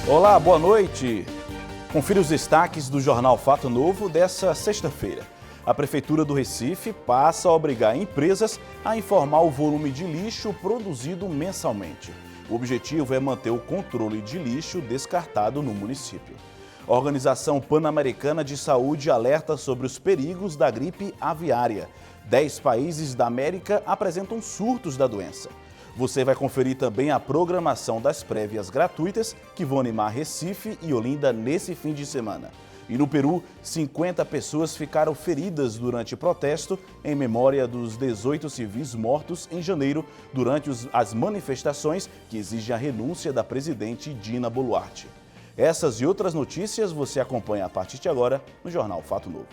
Olá, boa noite. Confira os destaques do Jornal Fato Novo dessa sexta-feira. A Prefeitura do Recife passa a obrigar empresas a informar o volume de lixo produzido mensalmente. O objetivo é manter o controle de lixo descartado no município. A Organização Pan-Americana de Saúde alerta sobre os perigos da gripe aviária. 10 países da América apresentam surtos da doença. Você vai conferir também a programação das prévias gratuitas que vão animar Recife e Olinda nesse fim de semana. E no Peru, 50 pessoas ficaram feridas durante protesto em memória dos 18 civis mortos em janeiro durante as manifestações que exigem a renúncia da presidente Dina Boluarte. Essas e outras notícias você acompanha a partir de agora no Jornal Fato Novo.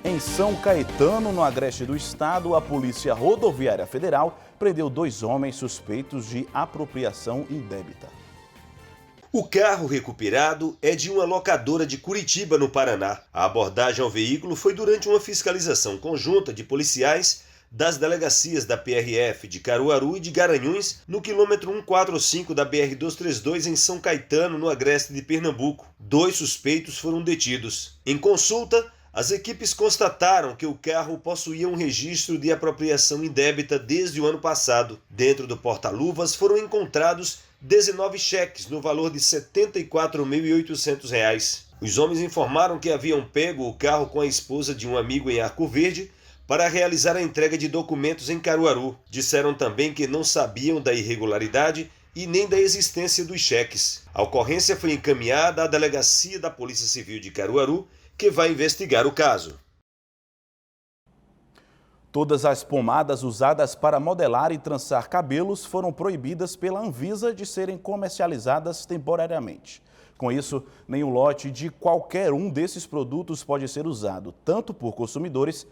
Em São Caetano, no agreste do estado, a Polícia Rodoviária Federal prendeu 2 homens suspeitos de apropriação indébita. O carro recuperado é de uma locadora de Curitiba, no Paraná. A abordagem ao veículo foi durante uma fiscalização conjunta de policiais das delegacias da PRF de Caruaru e de Garanhuns, no quilômetro 145 da BR-232 em São Caetano, no agreste de Pernambuco. 2 suspeitos foram detidos. Em consulta, as equipes constataram que o carro possuía um registro de apropriação indébita desde o ano passado. Dentro do porta-luvas foram encontrados 19 cheques no valor de R$ 74.800. Os homens informaram que haviam pego o carro com a esposa de um amigo em Arco Verde para realizar a entrega de documentos em Caruaru. Disseram também que não sabiam da irregularidade e nem da existência dos cheques. A ocorrência foi encaminhada à Delegacia da Polícia Civil de Caruaru, que vai investigar o caso. Todas as pomadas usadas para modelar e trançar cabelos foram proibidas pela Anvisa de serem comercializadas temporariamente. Com isso, nenhum lote de qualquer um desses produtos pode ser usado, tanto por consumidores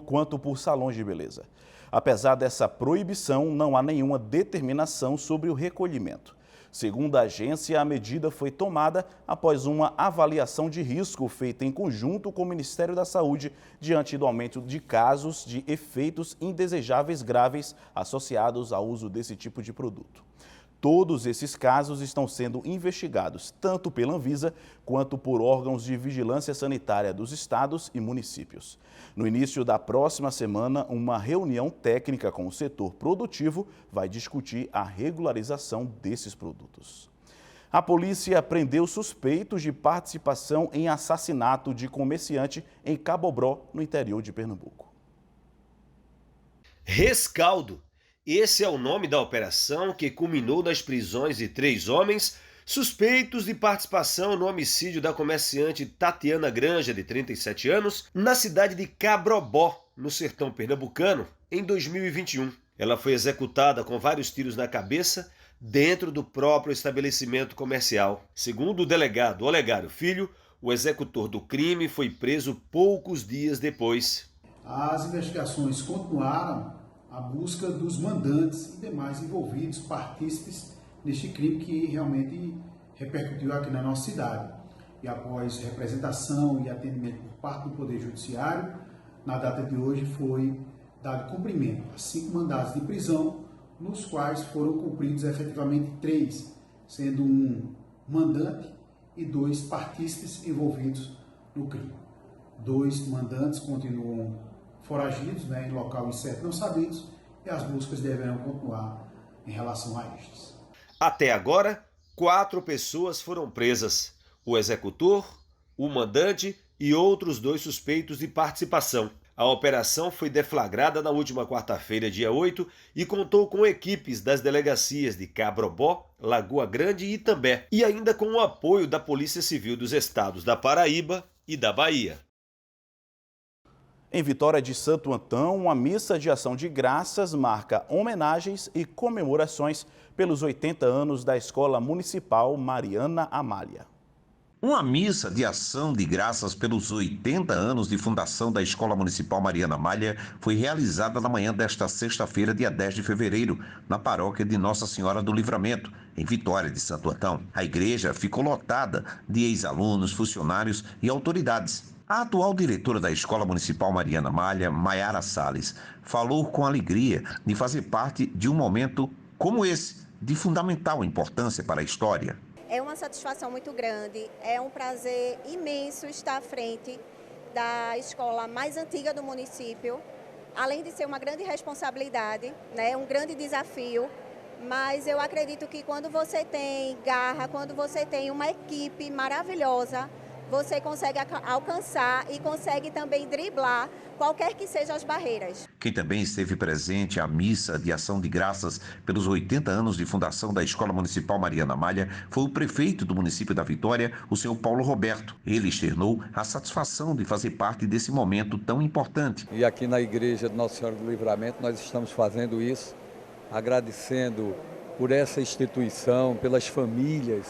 quanto por salões de beleza. Apesar dessa proibição, não há nenhuma determinação sobre o recolhimento. Segundo a agência, a medida foi tomada após uma avaliação de risco feita em conjunto com o Ministério da Saúde diante do aumento de casos de efeitos indesejáveis graves associados ao uso desse tipo de produto. Todos esses casos estão sendo investigados tanto pela Anvisa quanto por órgãos de vigilância sanitária dos estados e municípios. No início da próxima semana, uma reunião técnica com o setor produtivo vai discutir a regularização desses produtos. A polícia prendeu suspeitos de participação em assassinato de comerciante em Cabobró, no interior de Pernambuco. Rescaldo. Esse é o nome da operação que culminou nas prisões de 3 homens suspeitos de participação no homicídio da comerciante Tatiana Granja, de 37 anos, na cidade de Cabrobó, no sertão pernambucano, em 2021. Ela foi executada com vários tiros na cabeça dentro do próprio estabelecimento comercial. Segundo o delegado Olegário Filho, o executor do crime foi preso poucos dias depois. As investigações continuaram a busca dos mandantes e demais envolvidos, partícipes neste crime que realmente repercutiu aqui na nossa cidade. E após representação e atendimento por parte do Poder Judiciário, na data de hoje foi dado cumprimento a 5 mandados de prisão, nos quais foram cumpridos efetivamente 3, sendo um mandante e 2 partícipes envolvidos no crime. 2 mandantes continuam foragidos, em local incerto não sabidos, e as buscas deverão continuar em relação a estes. Até agora, 4 pessoas foram presas: o executor, o mandante e outros 2 suspeitos de participação. A operação foi deflagrada na última quarta-feira, dia 8, e contou com equipes das delegacias de Cabrobó, Lagoa Grande e Itambé, e ainda com o apoio da Polícia Civil dos estados da Paraíba e da Bahia. Em Vitória de Santo Antão, uma missa de ação de graças marca homenagens e comemorações pelos 80 anos da Escola Municipal Mariana Amália. Uma missa de ação de graças pelos 80 anos de fundação da Escola Municipal Mariana Amália foi realizada na manhã desta sexta-feira, dia 10 de fevereiro, na paróquia de Nossa Senhora do Livramento, em Vitória de Santo Antão. A igreja ficou lotada de ex-alunos, funcionários e autoridades. A atual diretora da Escola Municipal Mariana Malha, Maiara Salles, falou com alegria de fazer parte de um momento como esse, de fundamental importância para a história. É uma satisfação muito grande, é um prazer imenso estar à frente da escola mais antiga do município, além de ser uma grande responsabilidade, né, um grande desafio, mas eu acredito que quando você tem garra, quando você tem uma equipe maravilhosa, você consegue alcançar e consegue também driblar qualquer que sejam as barreiras. Quem também esteve presente à missa de ação de graças pelos 80 anos de fundação da Escola Municipal Mariana Malha foi o prefeito do município da Vitória, o senhor Paulo Roberto. Ele externou a satisfação de fazer parte desse momento tão importante. E aqui na Igreja de Nossa Senhora do Livramento nós estamos fazendo isso, agradecendo por essa instituição, pelas famílias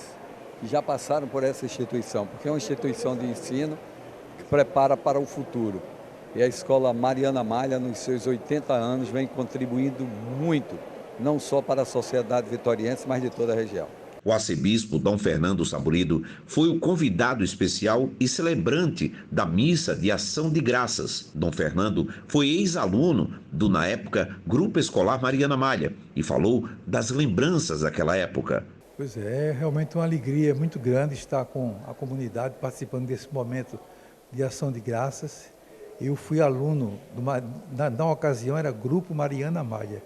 que já passaram por essa instituição, porque é uma instituição de ensino que prepara para o futuro. E a Escola Mariana Malha, nos seus 80 anos, vem contribuindo muito, não só para a sociedade vitoriense, mas de toda a região. O arcebispo Dom Fernando Saburido foi o convidado especial e celebrante da missa de ação de graças. Dom Fernando foi ex-aluno do, na época, Grupo Escolar Mariana Malha e falou das lembranças daquela época. Pois é realmente uma alegria muito grande estar com a comunidade participando desse momento de ação de graças. Eu fui aluno, na ocasião era Grupo Mariana Malha,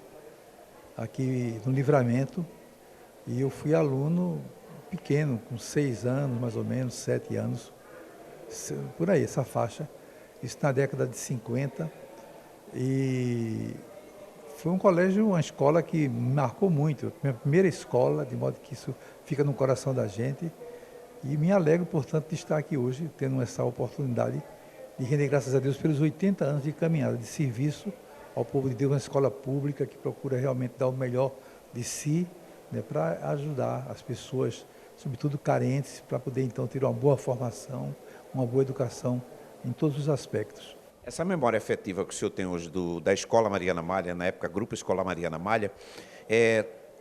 aqui no Livramento, e eu fui aluno pequeno, com 6 anos, mais ou menos, 7 anos, por aí, essa faixa, isso na década de 50, e foi um colégio, uma escola que me marcou muito, minha primeira escola, de modo que isso fica no coração da gente, e me alegro, portanto, de estar aqui hoje, tendo essa oportunidade de render graças a Deus pelos 80 anos de caminhada, de serviço ao povo de Deus, uma escola pública que procura realmente dar o melhor de si, né, para ajudar as pessoas, sobretudo carentes, para poder então ter uma boa formação, uma boa educação em todos os aspectos. Essa memória afetiva que o senhor tem hoje da Escola Mariana Malha, na época Grupo Escolar Mariana Malha,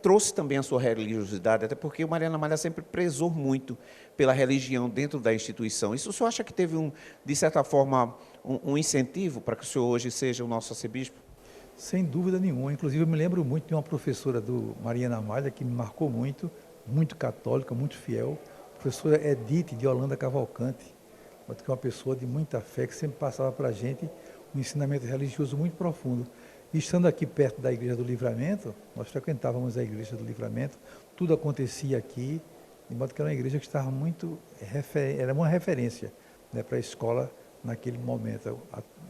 trouxe também a sua religiosidade, até porque o Mariana Malha sempre prezou muito pela religião dentro da instituição. Isso o senhor acha que teve, de certa forma, um incentivo para que o senhor hoje seja o nosso arcebispo? Sem dúvida nenhuma. Inclusive, eu me lembro muito de uma professora do Mariana Malha que me marcou muito, muito católica, muito fiel, a professora Edith de Holanda Cavalcante, que é uma pessoa de muita fé, que sempre passava para a gente um ensinamento religioso muito profundo. E estando aqui perto da Igreja do Livramento, nós frequentávamos a Igreja do Livramento, tudo acontecia aqui, de modo que era uma igreja que estava muito, era uma referência, né, para a escola naquele momento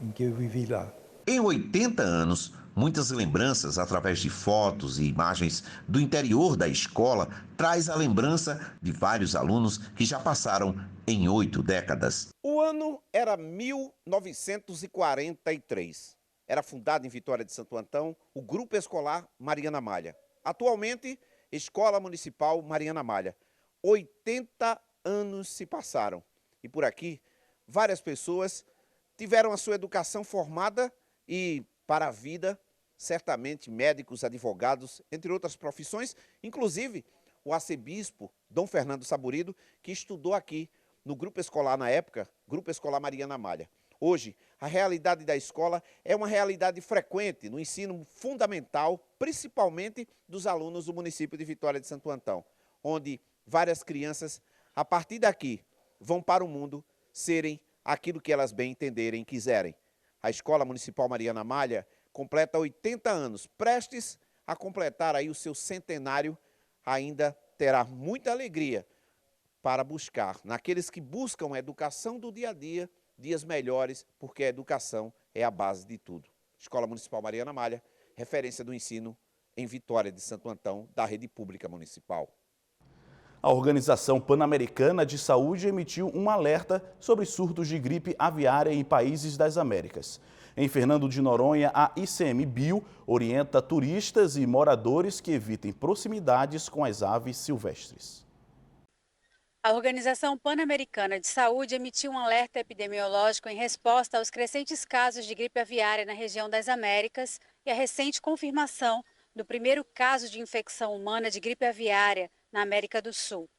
em que eu vivi lá. Em 80 anos, muitas lembranças através de fotos e imagens do interior da escola traz a lembrança de vários alunos que já passaram em 8 décadas. O ano era 1943. Era fundado em Vitória de Santo Antão o Grupo Escolar Mariana Malha. Atualmente, Escola Municipal Mariana Malha. 80 anos se passaram. E por aqui, várias pessoas tiveram a sua educação formada e para a vida, certamente médicos, advogados, entre outras profissões, inclusive o arcebispo Dom Fernando Saburido, que estudou aqui no Grupo Escolar na época, Grupo Escolar Mariana Malha. Hoje, a realidade da escola é uma realidade frequente no ensino fundamental, principalmente dos alunos do município de Vitória de Santo Antão, onde várias crianças, a partir daqui, vão para o mundo serem aquilo que elas bem entenderem e quiserem. A Escola Municipal Mariana Malha completa 80 anos, prestes a completar aí o seu centenário, ainda terá muita alegria para buscar, naqueles que buscam a educação do dia a dia, dias melhores, porque a educação é a base de tudo. Escola Municipal Mariana Malha, referência do ensino em Vitória de Santo Antão, da Rede Pública Municipal. A Organização Pan-Americana de Saúde emitiu um alerta sobre surtos de gripe aviária em países das Américas. Em Fernando de Noronha, a ICMBio orienta turistas e moradores que evitem proximidades com as aves silvestres. A Organização Pan-Americana de Saúde emitiu um alerta epidemiológico em resposta aos crescentes casos de gripe aviária na região das Américas e a recente confirmação do primeiro caso de infecção humana de gripe aviária na América do Sul.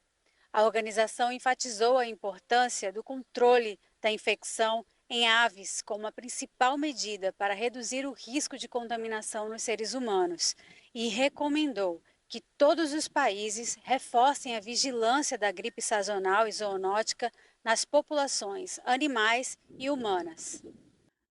A organização enfatizou a importância do controle da infecção em aves como a principal medida para reduzir o risco de contaminação nos seres humanos e recomendou que todos os países reforcem a vigilância da gripe sazonal e zoonótica nas populações animais e humanas.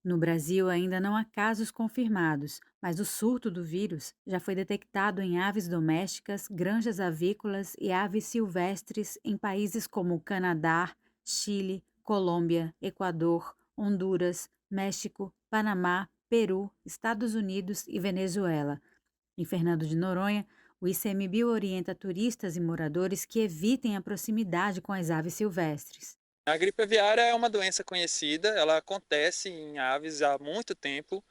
No Brasil, ainda não há casos confirmados, mas o surto do vírus já foi detectado em aves domésticas, granjas avícolas e aves silvestres em países como Canadá, Chile, Colômbia, Equador, Honduras, México, Panamá, Peru, Estados Unidos e Venezuela. Em Fernando de Noronha, o ICMBio orienta turistas e moradores que evitem a proximidade com as aves silvestres. A gripe aviária é uma doença conhecida, ela acontece em aves há muito tempo,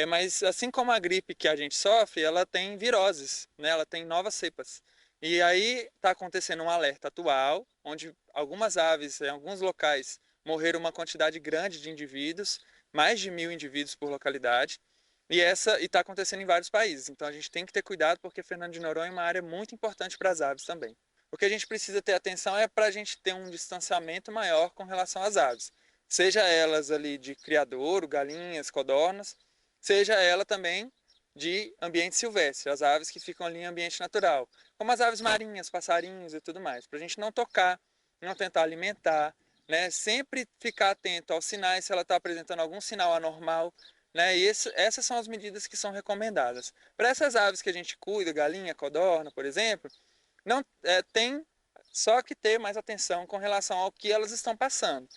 mas assim como a gripe que a gente sofre, ela tem viroses, né? Ela tem novas cepas. E aí está acontecendo um alerta atual, onde algumas aves, em alguns locais, morreram uma quantidade grande de indivíduos, mais de 1.000 indivíduos por localidade, e está acontecendo em vários países. Então a gente tem que ter cuidado, porque Fernando de Noronha é uma área muito importante para as aves também. O que a gente precisa ter atenção é para a gente ter um distanciamento maior com relação às aves. Seja elas ali de criadouro, galinhas, codornas, seja ela também de ambiente silvestre, as aves que ficam ali em ambiente natural, como as aves marinhas, passarinhos e tudo mais, para a gente não tocar, não tentar alimentar, né? Sempre ficar atento aos sinais, se ela está apresentando algum sinal anormal, né? E essas são as medidas que são recomendadas. Para essas aves que a gente cuida, galinha, codorna, por exemplo, não tem só que ter mais atenção com relação ao que elas estão passando.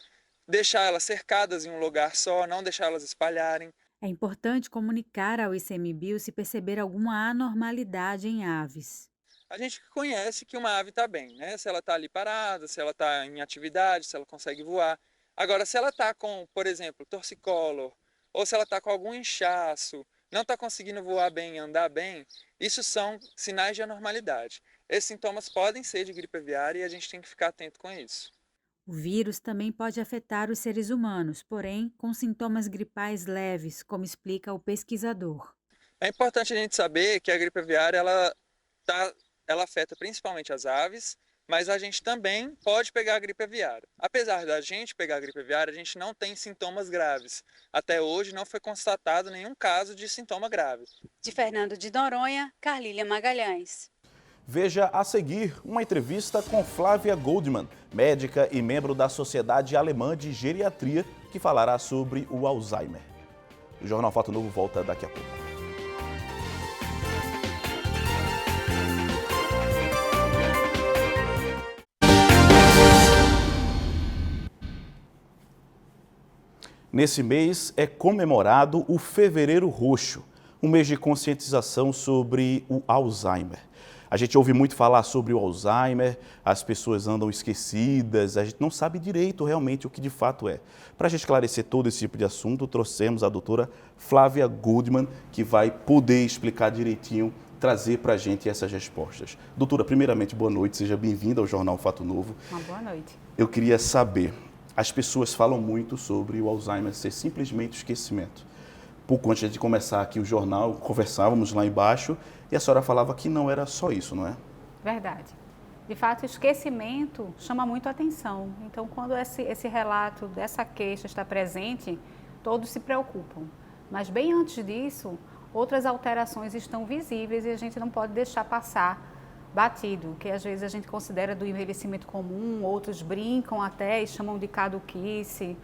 Deixar elas cercadas em um lugar só, não deixar elas espalharem. É importante comunicar ao ICMBio se perceber alguma anormalidade em aves. A gente conhece que uma ave está bem, né? Se ela está ali parada, se ela está em atividade, se ela consegue voar. Agora, se ela está com, por exemplo, torcicolor, ou se ela está com algum inchaço, não está conseguindo voar bem, andar bem, isso são sinais de anormalidade. Esses sintomas podem ser de gripe aviária e a gente tem que ficar atento com isso. O vírus também pode afetar os seres humanos, porém com sintomas gripais leves, como explica o pesquisador. É importante a gente saber que a gripe aviária ela afeta principalmente as aves, mas a gente também pode pegar a gripe aviária. Apesar da gente pegar a gripe aviária, a gente não tem sintomas graves. Até hoje não foi constatado nenhum caso de sintoma grave. De Fernando de Noronha, Carlília Magalhães. Veja a seguir uma entrevista com Flávia Goldman, médica e membro da Sociedade Alemã de Geriatria, que falará sobre o Alzheimer. O Jornal Fato Novo volta daqui a pouco. Nesse mês é comemorado o Fevereiro Roxo, um mês de conscientização sobre o Alzheimer. A gente ouve muito falar sobre o Alzheimer, as pessoas andam esquecidas, a gente não sabe direito realmente o que de fato é. Para a gente esclarecer todo esse tipo de assunto, trouxemos a doutora Flávia Goldman, que vai poder explicar direitinho, trazer para a gente essas respostas. Doutora, primeiramente, boa noite, seja bem-vinda ao Jornal Fato Novo. Uma boa noite. Eu queria saber, as pessoas falam muito sobre o Alzheimer ser simplesmente esquecimento. Pouco antes de começar aqui o jornal, conversávamos lá embaixo e a senhora falava que não era só isso, não é? Verdade. De fato, o esquecimento chama muito a atenção. Então, quando esse relato dessa queixa está presente, todos se preocupam. Mas bem antes disso, outras alterações estão visíveis e a gente não pode deixar passar batido, que às vezes a gente considera do envelhecimento comum, outros brincam até e chamam de caduquice.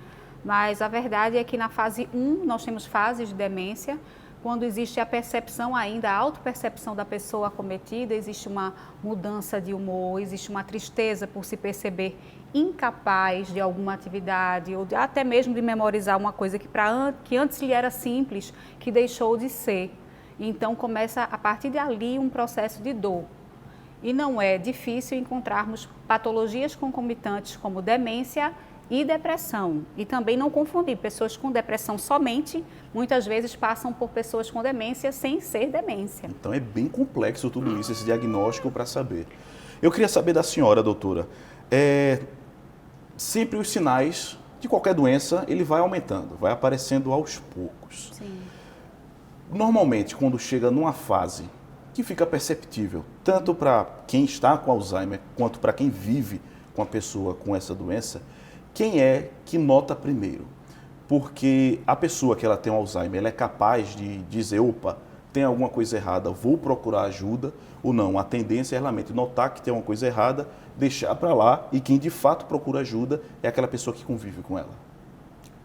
Mas a verdade é que na fase 1 nós temos fases de demência, quando existe a percepção ainda, a autopercepção da pessoa acometida, existe uma mudança de humor, existe uma tristeza por se perceber incapaz de alguma atividade, ou até mesmo de memorizar uma coisa que antes lhe era simples, que deixou de ser. Então começa a partir dali um processo de dor. E não é difícil encontrarmos patologias concomitantes como demência e depressão. E também não confundir, pessoas com depressão somente, muitas vezes passam por pessoas com demência sem ser demência. Então é bem complexo tudo isso, esse diagnóstico para saber. Eu queria saber da senhora, doutora, sempre os sinais de qualquer doença, ele vai aumentando, vai aparecendo aos poucos. Sim. Normalmente, quando chega numa fase que fica perceptível, tanto para quem está com Alzheimer, quanto para quem vive com a pessoa com essa doença, quem é que nota primeiro? Porque a pessoa que ela tem um Alzheimer, ela é capaz de dizer, opa, tem alguma coisa errada, vou procurar ajuda, ou não. A tendência é realmente notar que tem uma coisa errada, deixar para lá, e quem de fato procura ajuda é aquela pessoa que convive com ela.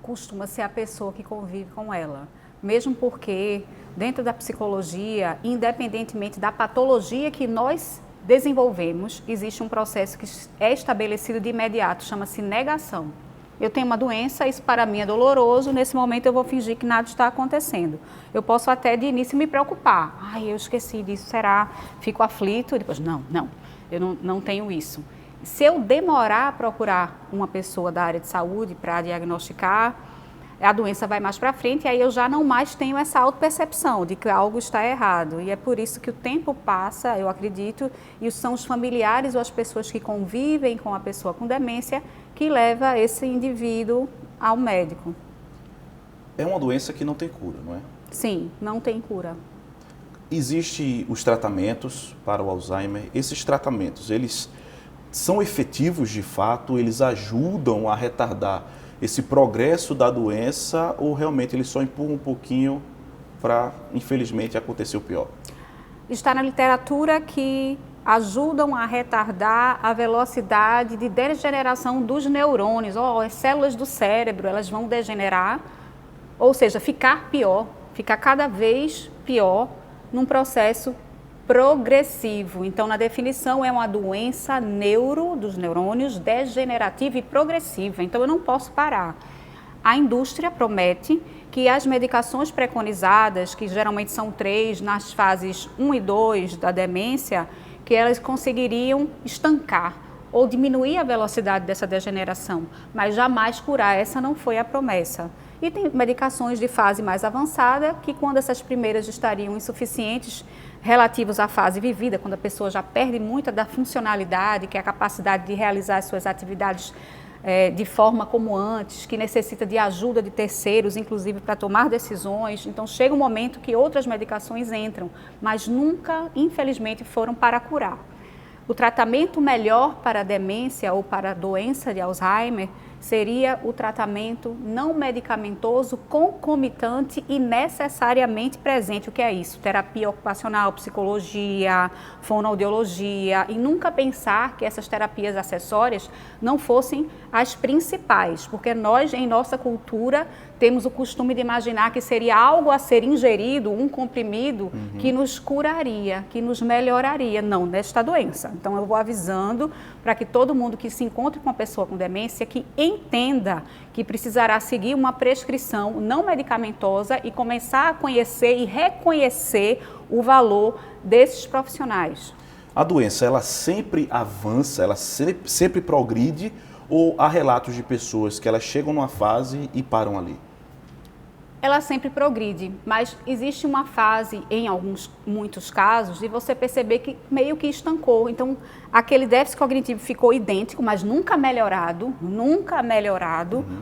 Costuma ser a pessoa que convive com ela. Mesmo porque, dentro da psicologia, independentemente da patologia que nós desenvolvemos, existe um processo que é estabelecido de imediato, chama-se negação. Eu tenho uma doença, isso para mim é doloroso, nesse momento eu vou fingir que nada está acontecendo. Eu posso até de início me preocupar. Ai, eu esqueci disso, será? Fico aflito e depois, não, eu não tenho isso. Se eu demorar a procurar uma pessoa da área de saúde para diagnosticar, a doença vai mais para frente e aí eu já não mais tenho essa autopercepção de que algo está errado. E é por isso que o tempo passa, eu acredito, e são os familiares ou as pessoas que convivem com a pessoa com demência que leva esse indivíduo ao médico. É uma doença que não tem cura, não é? Sim, não tem cura. Existem os tratamentos para o Alzheimer. Esses tratamentos, eles são efetivos de fato? Eles ajudam a retardar esse progresso da doença ou realmente eles só empurram um pouquinho para, infelizmente, acontecer o pior? Está na literatura que ajudam a retardar a velocidade de degeneração dos neurônios. As células do cérebro, elas vão degenerar, ou seja, ficar pior, ficar cada vez pior num processo progressivo. Então, na definição, é uma doença dos neurônios degenerativa e progressiva. Então, eu não posso parar. A indústria promete que as medicações preconizadas, que geralmente são 3 nas fases 1 e 2 da demência, que elas conseguiriam estancar ou diminuir a velocidade dessa degeneração, mas jamais curar. Essa não foi a promessa. E tem medicações de fase mais avançada que, quando essas primeiras estariam insuficientes, relativos à fase vivida, quando a pessoa já perde muita da funcionalidade, que é a capacidade de realizar as suas atividades de forma como antes, que necessita de ajuda de terceiros, inclusive para tomar decisões. Então, chega um momento que outras medicações entram, mas nunca, infelizmente, foram para curar. O tratamento melhor para a demência ou para a doença de Alzheimer seria o tratamento não medicamentoso, concomitante e necessariamente presente. O que é isso? Terapia ocupacional, psicologia, fonoaudiologia, e nunca pensar que essas terapias acessórias não fossem as principais, porque nós, em nossa cultura, temos o costume de imaginar que seria algo a ser ingerido, um comprimido, que nos curaria, que nos melhoraria, não nesta doença. Então, eu vou avisando para que todo mundo que se encontre com uma pessoa com demência, que entenda que precisará seguir uma prescrição não medicamentosa e começar a conhecer e reconhecer o valor desses profissionais. A doença, ela sempre avança, ela sempre progride, ou há relatos de pessoas que elas chegam numa fase e param ali? Ela sempre progride, mas existe uma fase, em muitos casos, de você perceber que meio que estancou. Então, aquele déficit cognitivo ficou idêntico, mas nunca melhorado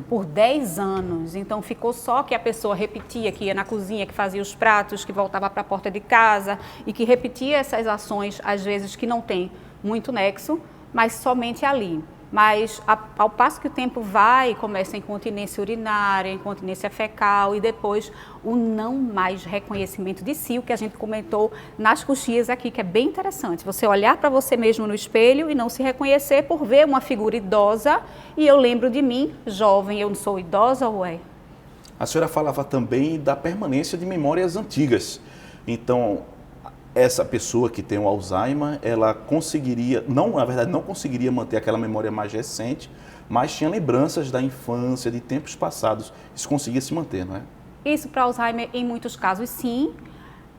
por 10 anos. Então, ficou só que a pessoa repetia, que ia na cozinha, que fazia os pratos, que voltava para a porta de casa e que repetia essas ações, às vezes, que não tem muito nexo, mas somente ali. Mas, ao passo que o tempo vai, começa a incontinência urinária, incontinência fecal e depois o não mais reconhecimento de si, o que a gente comentou nas coxias aqui, que é bem interessante. Você olhar para você mesmo no espelho e não se reconhecer por ver uma figura idosa e eu lembro de mim, jovem, eu não sou idosa ou é? A senhora falava também da permanência de memórias antigas. Então, essa pessoa que tem o Alzheimer, ela conseguiria, na verdade não conseguiria manter aquela memória mais recente, mas tinha lembranças da infância, de tempos passados. Isso conseguia se manter, não é? Isso para Alzheimer, em muitos casos, sim.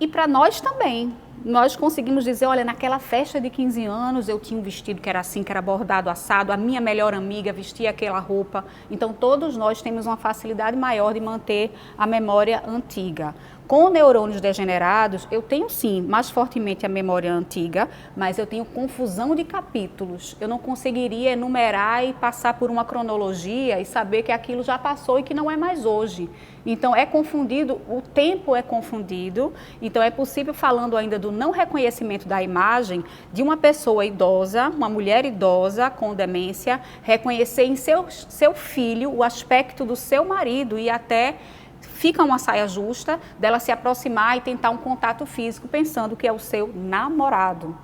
E para nós também. Nós conseguimos dizer, olha, naquela festa de 15 anos eu tinha um vestido que era assim, que era bordado, assado, a minha melhor amiga vestia aquela roupa. Então, todos nós temos uma facilidade maior de manter a memória antiga. Com neurônios degenerados, eu tenho sim, mais fortemente a memória antiga, mas eu tenho confusão de capítulos. Eu não conseguiria enumerar e passar por uma cronologia e saber que aquilo já passou e que não é mais hoje. Então é confundido, o tempo é confundido, então é possível, falando ainda do não reconhecimento da imagem, de uma pessoa idosa, uma mulher idosa com demência, reconhecer em seu filho o aspecto do seu marido e até fica uma saia justa dela se aproximar e tentar um contato físico pensando que é o seu namorado.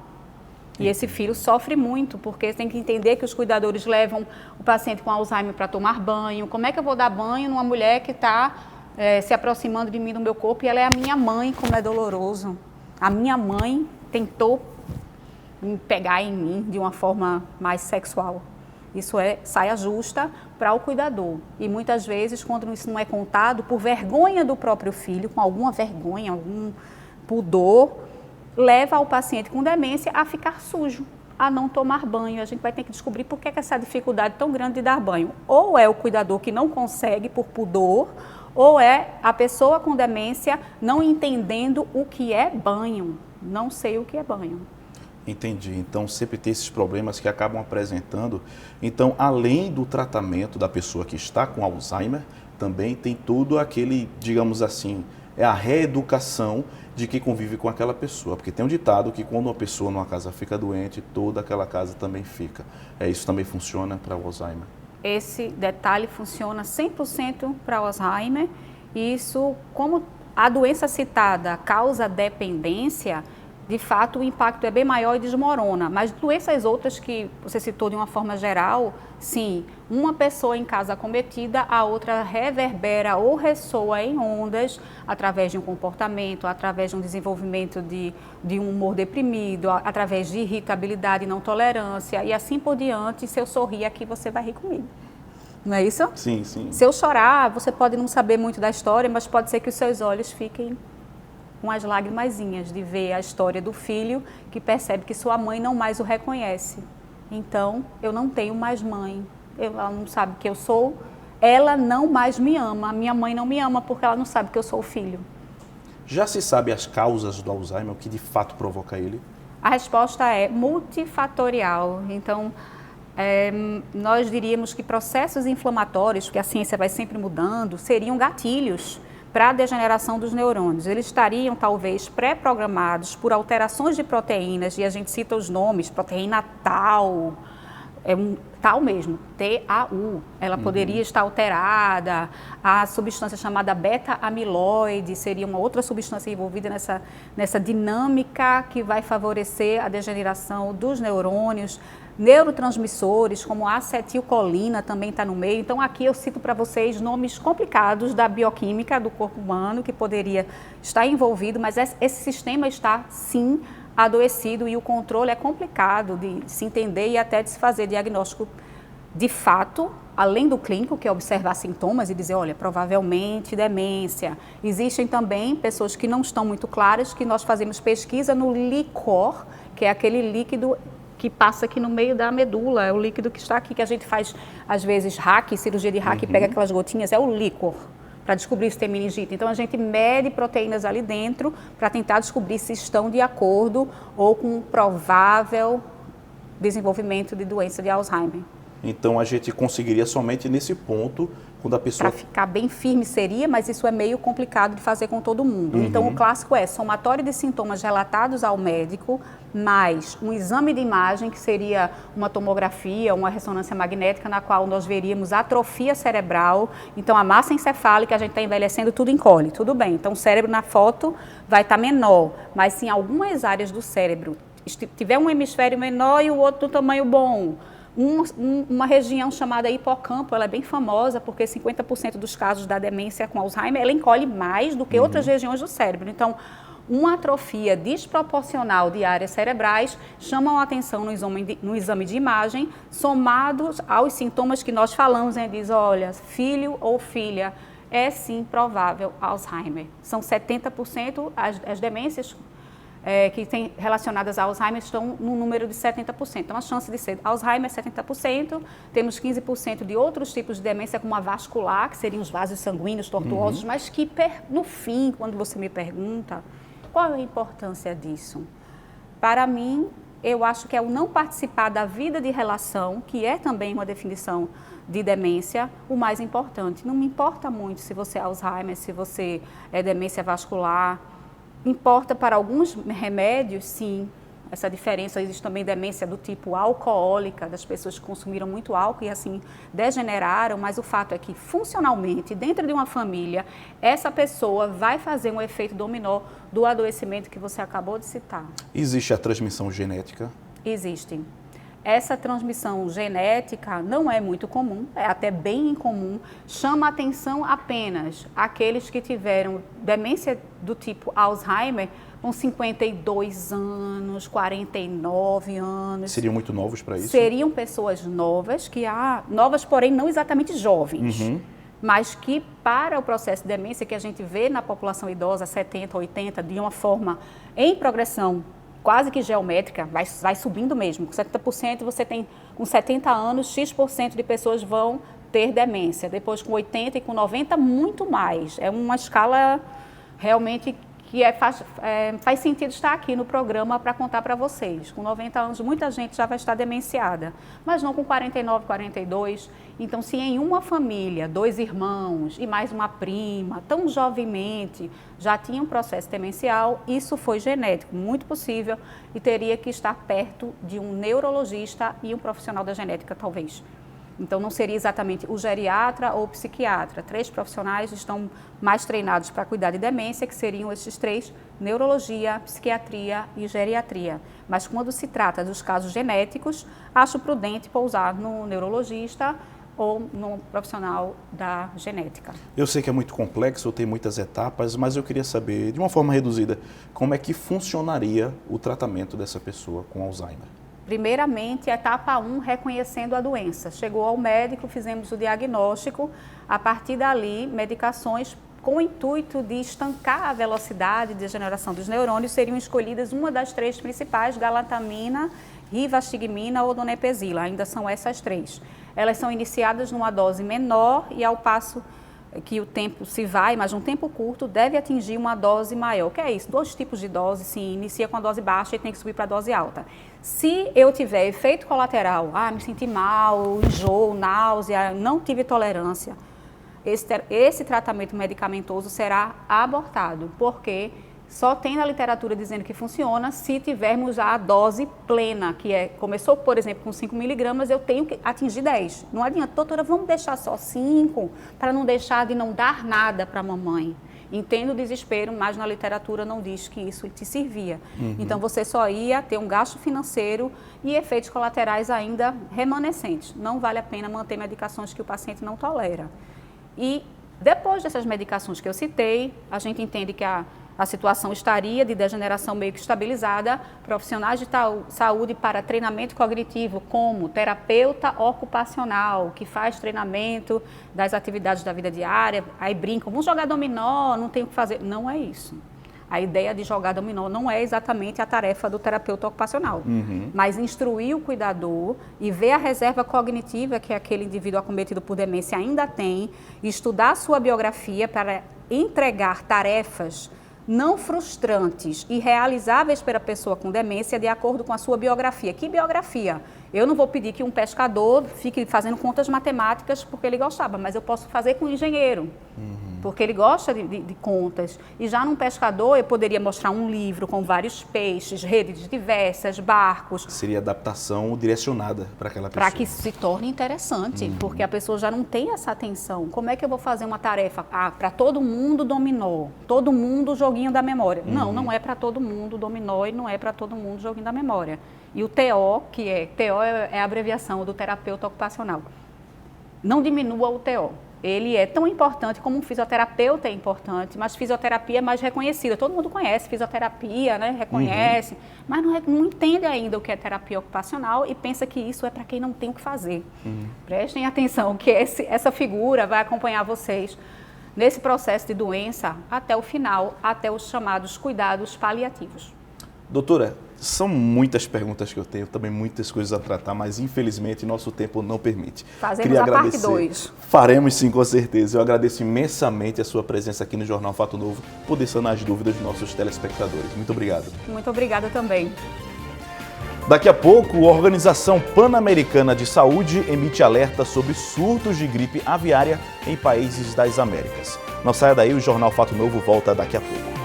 E esse filho sofre muito, porque tem que entender que os cuidadores levam o paciente com Alzheimer para tomar banho. Como é que eu vou dar banho numa mulher que está se aproximando de mim, do meu corpo, e ela é a minha mãe, como é doloroso. A minha mãe tentou pegar em mim de uma forma mais sexual. Isso é saia justa para o cuidador. E muitas vezes, quando isso não é contado, por vergonha do próprio filho, com alguma vergonha, algum pudor, leva o paciente com demência a ficar sujo, a não tomar banho. A gente vai ter que descobrir por que essa dificuldade tão grande de dar banho. Ou é o cuidador que não consegue por pudor, ou é a pessoa com demência não entendendo o que é banho. Não sei o que é banho. Entendi. Então, sempre tem esses problemas que acabam apresentando. Então, além do tratamento da pessoa que está com Alzheimer, também tem tudo aquele, digamos assim, é a reeducação de quem convive com aquela pessoa. Porque tem um ditado que quando uma pessoa numa casa fica doente, toda aquela casa também fica. Isso também funciona para o Alzheimer? Esse detalhe funciona 100% para o Alzheimer. Isso, como a doença citada causa dependência, de fato, o impacto é bem maior e desmorona. Mas doenças outras que você citou de uma forma geral, sim, uma pessoa em casa acometida, a outra reverbera ou ressoa em ondas através de um comportamento, através de um desenvolvimento de um humor deprimido, através de irritabilidade e não tolerância e assim por diante. Se eu sorrir aqui, você vai rir comigo. Não é isso? Sim, sim. Se eu chorar, você pode não saber muito da história, mas pode ser que os seus olhos fiquem com as lagrimazinhas de ver a história do filho que percebe que sua mãe não mais o reconhece. Então, eu não tenho mais mãe, ela não sabe que eu sou, ela não mais me ama, a minha mãe não me ama porque ela não sabe que eu sou o filho. Já se sabe as causas do Alzheimer, o que de fato provoca ele? A resposta é multifatorial. Então, nós diríamos que processos inflamatórios, que a ciência vai sempre mudando, seriam gatilhos para a degeneração dos neurônios. Eles estariam, talvez, pré-programados por alterações de proteínas, e a gente cita os nomes, proteína tal, tal mesmo, TAU, ela poderia estar alterada, a substância chamada beta-amiloide seria uma outra substância envolvida nessa dinâmica que vai favorecer a degeneração dos neurônios. Neurotransmissores, como a acetilcolina, também está no meio. Então, aqui eu cito para vocês nomes complicados da bioquímica do corpo humano que poderia estar envolvido, mas esse sistema está, sim, adoecido e o controle é complicado de se entender e até de se fazer diagnóstico de fato, além do clínico, que é observar sintomas e dizer, olha, provavelmente demência. Existem também pessoas que não estão muito claras, que nós fazemos pesquisa no licor, que é aquele líquido que passa aqui no meio da medula, é o líquido que está aqui, que a gente faz, às vezes, cirurgia de hack, pega aquelas gotinhas, é o líquor, para descobrir se tem meningite. Então, a gente mede proteínas ali dentro para tentar descobrir se estão de acordo ou com um provável desenvolvimento de doença de Alzheimer. Então, a gente conseguiria somente nesse ponto, quando a pessoa... Para ficar bem firme seria, mas isso é meio complicado de fazer com todo mundo. Então, o clássico é somatório de sintomas relatados ao médico, mais um exame de imagem, que seria uma tomografia, uma ressonância magnética, na qual nós veríamos atrofia cerebral. Então, a massa encefálica, a gente está envelhecendo, tudo encolhe, tudo bem. Então, o cérebro na foto vai estar menor, mas se em algumas áreas do cérebro tiver um hemisfério menor e o outro do tamanho bom, uma região chamada hipocampo, ela é bem famosa porque 50% dos casos da demência com Alzheimer, ela encolhe mais do que outras regiões do cérebro. Então, uma atrofia desproporcional de áreas cerebrais chama a atenção no exame de imagem, somados aos sintomas que nós falamos, né? Diz, olha, filho ou filha, é sim provável Alzheimer. São 70% as demências que tem relacionadas a Alzheimer estão no número de 70%. Então, a chance de ser Alzheimer é 70%, temos 15% de outros tipos de demência, como a vascular, que seriam os vasos sanguíneos tortuosos, mas que, no fim, quando você me pergunta, qual é a importância disso? Para mim, eu acho que é o não participar da vida de relação, que é também uma definição de demência, o mais importante. Não me importa muito se você é Alzheimer, se você é demência vascular. Importa para alguns remédios, sim, essa diferença. Existe também demência do tipo alcoólica, das pessoas que consumiram muito álcool e assim degeneraram, mas o fato é que funcionalmente, dentro de uma família, essa pessoa vai fazer um efeito dominó do adoecimento que você acabou de citar. Existe a transmissão genética? Existe. Essa transmissão genética não é muito comum, é até bem incomum, chama atenção apenas aqueles que tiveram demência do tipo Alzheimer com 52 anos, 49 anos. Seriam muito novos para isso? Seriam pessoas novas, novas, porém não exatamente jovens, mas que para o processo de demência que a gente vê na população idosa, 70, 80, de uma forma em progressão quase que geométrica, vai subindo mesmo. Com 70% você tem, com 70 anos, X% de pessoas vão ter demência. Depois com 80 e com 90, muito mais. É uma escala realmente que faz sentido estar aqui no programa para contar para vocês. Com 90 anos, muita gente já vai estar demenciada, mas não com 49, 42. Então, se em uma família, 2 irmãos e mais uma prima, tão jovenmente, já tinha um processo demencial, isso foi genético, muito possível, e teria que estar perto de um neurologista e um profissional da genética, talvez. Então, não seria exatamente o geriatra ou o psiquiatra. 3 profissionais estão mais treinados para cuidar de demência, que seriam esses 3, neurologia, psiquiatria e geriatria. Mas quando se trata dos casos genéticos, acho prudente pousar no neurologista ou no profissional da genética. Eu sei que é muito complexo, tem muitas etapas, mas eu queria saber, de uma forma reduzida, como é que funcionaria o tratamento dessa pessoa com Alzheimer? Primeiramente, etapa 1, reconhecendo a doença. Chegou ao médico, fizemos o diagnóstico, a partir dali, medicações com o intuito de estancar a velocidade de degeneração dos neurônios, seriam escolhidas uma das 3 principais, galatamina, rivastigmina ou donepezila, ainda são essas 3. Elas são iniciadas numa dose menor e ao passo que o tempo se vai, mas um tempo curto, deve atingir uma dose maior. O que é isso? 2 tipos de dose, sim, inicia com a dose baixa e tem que subir para a dose alta. Se eu tiver efeito colateral, me senti mal, enjoo, náusea, não tive tolerância, esse tratamento medicamentoso será abortado, porque só tem na literatura dizendo que funciona se tivermos a dose plena, que começou, por exemplo, com 5 miligramas, eu tenho que atingir 10. Não adianta, doutora, vamos deixar só 5, para não deixar de não dar nada para a mamãe. Entendo o desespero, mas na literatura não diz que isso te servia. Então, você só ia ter um gasto financeiro e efeitos colaterais ainda remanescentes. Não vale a pena manter medicações que o paciente não tolera. E depois dessas medicações que eu citei, a gente entende que a situação estaria de degeneração meio que estabilizada, profissionais de saúde para treinamento cognitivo, como terapeuta ocupacional, que faz treinamento das atividades da vida diária, aí brincam, vamos jogar dominó, não tem o que fazer. Não é isso. A ideia de jogar dominó não é exatamente a tarefa do terapeuta ocupacional, mas instruir o cuidador e ver a reserva cognitiva que aquele indivíduo acometido por demência ainda tem, estudar a sua biografia para entregar tarefas não frustrantes e realizáveis para a pessoa com demência de acordo com a sua biografia. Que biografia? Eu não vou pedir que um pescador fique fazendo contas matemáticas porque ele gostava, mas eu posso fazer com um engenheiro, porque ele gosta de contas. E já num pescador eu poderia mostrar um livro com vários peixes, redes diversas, barcos. Seria adaptação direcionada para aquela pessoa. Para que se torne interessante, porque a pessoa já não tem essa atenção. Como é que eu vou fazer uma tarefa? Para todo mundo dominó, todo mundo joguinho da memória. Não, não é para todo mundo dominó e não é para todo mundo joguinho da memória. E o TO, TO é a abreviação do terapeuta ocupacional. Não diminua o TO. Ele é tão importante como um fisioterapeuta é importante, mas fisioterapia é mais reconhecida. Todo mundo conhece fisioterapia, né? Reconhece, mas não entende ainda o que é terapia ocupacional e pensa que isso é para quem não tem o que fazer. Prestem atenção que essa figura vai acompanhar vocês nesse processo de doença até o final, até os chamados cuidados paliativos. Doutora, são muitas perguntas que eu tenho, também muitas coisas a tratar, mas infelizmente nosso tempo não permite. Fazemos a parte 2. Faremos sim, com certeza. Eu agradeço imensamente a sua presença aqui no Jornal Fato Novo, por sanar as dúvidas dos nossos telespectadores. Muito obrigado. Muito obrigada também. Daqui a pouco, a Organização Pan-Americana de Saúde emite alerta sobre surtos de gripe aviária em países das Américas. Não saia daí, o Jornal Fato Novo volta daqui a pouco.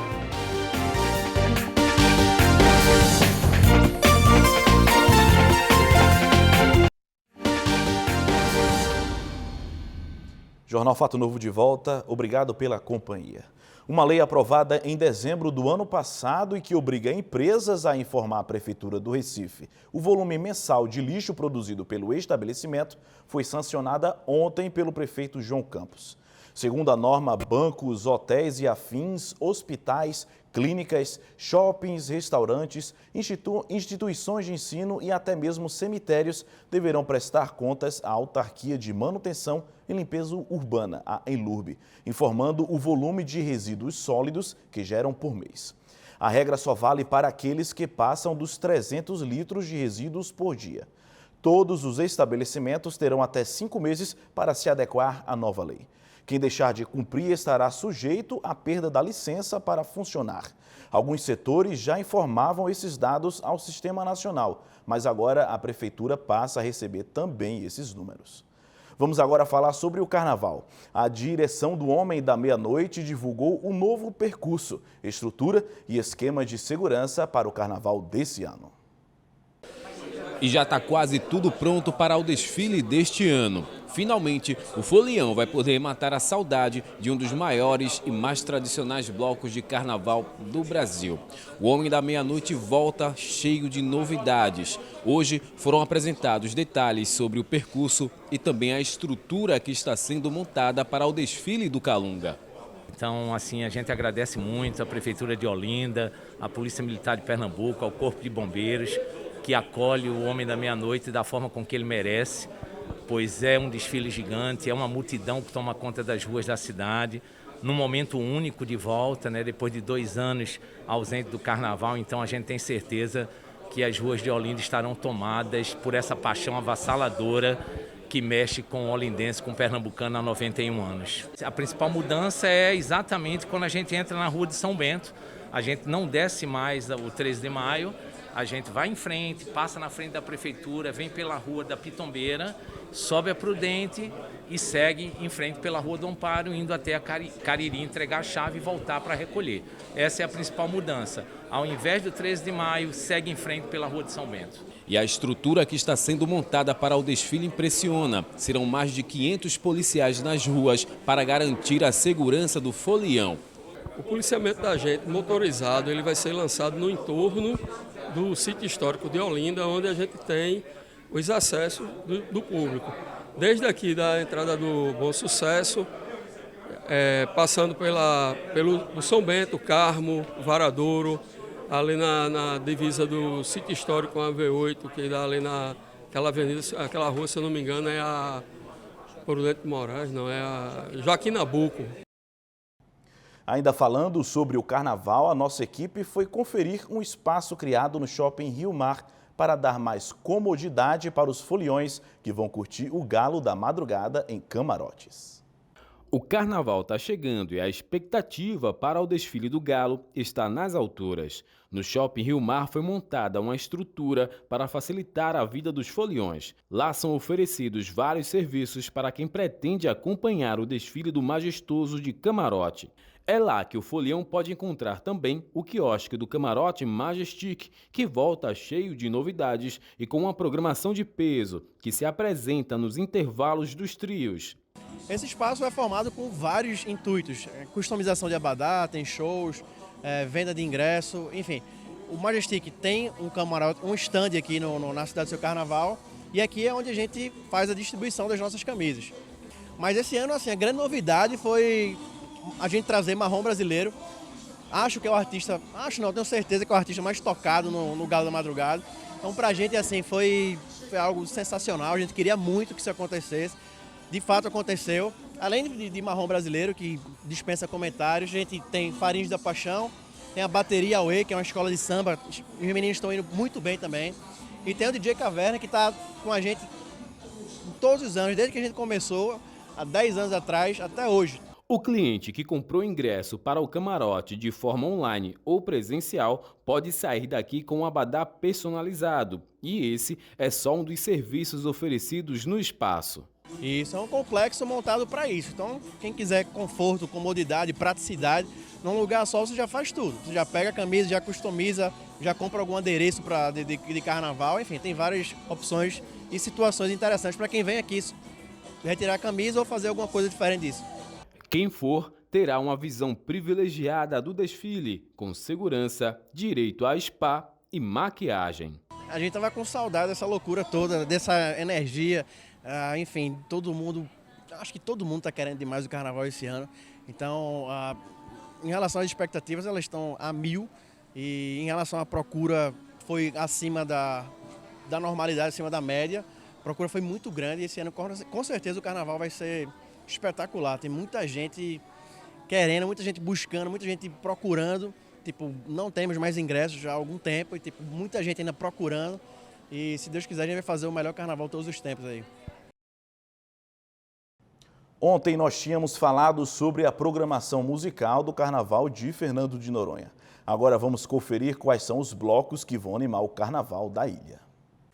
Jornal Fato Novo de volta, obrigado pela companhia. Uma lei aprovada em dezembro do ano passado e que obriga empresas a informar à Prefeitura do Recife o volume mensal de lixo produzido pelo estabelecimento foi sancionada ontem pelo prefeito João Campos. Segundo a norma, bancos, hotéis e afins, hospitais, clínicas, shoppings, restaurantes, instituições de ensino e até mesmo cemitérios deverão prestar contas à Autarquia de Manutenção e Limpeza Urbana, a ENLURB, informando o volume de resíduos sólidos que geram por mês. A regra só vale para aqueles que passam dos 300 litros de resíduos por dia. Todos os estabelecimentos terão até 5 meses para se adequar à nova lei. Quem deixar de cumprir estará sujeito à perda da licença para funcionar. Alguns setores já informavam esses dados ao Sistema Nacional, mas agora a Prefeitura passa a receber também esses números. Vamos agora falar sobre o Carnaval. A direção do Homem da Meia-Noite divulgou um novo percurso, estrutura e esquema de segurança para o Carnaval desse ano. E já está quase tudo pronto para o desfile deste ano. Finalmente, o Folião vai poder matar a saudade de um dos maiores e mais tradicionais blocos de carnaval do Brasil. O Homem da Meia-Noite volta cheio de novidades. Hoje foram apresentados detalhes sobre o percurso e também a estrutura que está sendo montada para o desfile do Calunga. Então, assim, a gente agradece muito à Prefeitura de Olinda, à Polícia Militar de Pernambuco, ao Corpo de Bombeiros, que acolhe o Homem da Meia-Noite da forma com que ele merece, pois é um desfile gigante, é uma multidão que toma conta das ruas da cidade, num momento único de volta, né, depois de 2 anos ausente do Carnaval. Então a gente tem certeza que as ruas de Olinda estarão tomadas por essa paixão avassaladora que mexe com o olindense, com o pernambucano há 91 anos. A principal mudança é exatamente quando a gente entra na Rua de São Bento. A gente não desce mais o 13 de maio, a gente vai em frente, passa na frente da Prefeitura, vem pela Rua da Pitombeira, sobe a Prudente e segue em frente pela Rua do Amparo, indo até a Cariri entregar a chave e voltar para recolher. Essa é a principal mudança. Ao invés do 13 de maio, segue em frente pela Rua de São Bento. E a estrutura que está sendo montada para o desfile impressiona. Serão mais de 500 policiais nas ruas para garantir a segurança do Folião. O policiamento da gente motorizado ele vai ser lançado no entorno do sítio histórico de Olinda, onde a gente tem os acessos do público. Desde aqui da entrada do Bom Sucesso, passando pelo São Bento, Carmo, Varadouro, ali na divisa do sítio histórico com a V8, que dá ali naquela avenida, aquela rua, se eu não me engano, é a Prudente de Moraes, não, é a Joaquim Nabuco. Ainda falando sobre o Carnaval, a nossa equipe foi conferir um espaço criado no Shopping Rio Mar para dar mais comodidade para os foliões que vão curtir o Galo da Madrugada em camarotes. O Carnaval está chegando e a expectativa para o desfile do Galo está nas alturas. No Shopping Rio Mar foi montada uma estrutura para facilitar a vida dos foliões. Lá são oferecidos vários serviços para quem pretende acompanhar o desfile do Majestoso de camarote. É lá que o folião pode encontrar também o quiosque do Camarote Majestic, que volta cheio de novidades e com uma programação de peso, que se apresenta nos intervalos dos trios. Esse espaço é formado com vários intuitos, customização de abadá, tem shows, venda de ingresso, enfim. O Majestic tem um camarote, um stand aqui na cidade do Seu Carnaval, e aqui é onde a gente faz a distribuição das nossas camisas. Mas esse ano, assim, a grande novidade foi a gente trazer Marrom Brasileiro. Acho que é o artista, tenho certeza que é o artista mais tocado no Galo da Madrugada. Então pra gente, assim, foi algo sensacional, a gente queria muito que isso acontecesse. De fato aconteceu. Além de Marrom Brasileiro, que dispensa comentários, a gente tem Farinhos da Paixão, tem a Bateria Away, que é uma escola de samba, os meninos estão indo muito bem também. E tem o DJ Caverna, que está com a gente todos os anos, desde que a gente começou, há 10 anos atrás, até hoje. O cliente que comprou ingresso para o camarote de forma online ou presencial pode sair daqui com um abadá personalizado. E esse é só um dos serviços oferecidos no espaço. E isso é um complexo montado para isso. Então, quem quiser conforto, comodidade, praticidade, num lugar só você já faz tudo. Você já pega a camisa, já customiza, já compra algum adereço de carnaval. Enfim, tem várias opções e situações interessantes para quem vem aqui retirar a camisa ou fazer alguma coisa diferente disso. Quem for terá uma visão privilegiada do desfile, com segurança, direito a spa e maquiagem. A gente estava com saudade dessa loucura toda, dessa energia. Enfim, acho que todo mundo está querendo demais o carnaval esse ano. Então, em relação às expectativas, elas estão a 1000. E em relação à procura, foi acima da normalidade, acima da média. A procura foi muito grande e esse ano, com certeza, o carnaval vai ser espetacular. Tem muita gente querendo, muita gente buscando, muita gente procurando. Tipo, não temos mais ingressos já há algum tempo e muita gente ainda procurando. E se Deus quiser, a gente vai fazer o melhor carnaval de todos os tempos aí. Ontem nós tínhamos falado sobre a programação musical do Carnaval de Fernando de Noronha. Agora vamos conferir quais são os blocos que vão animar o Carnaval da ilha.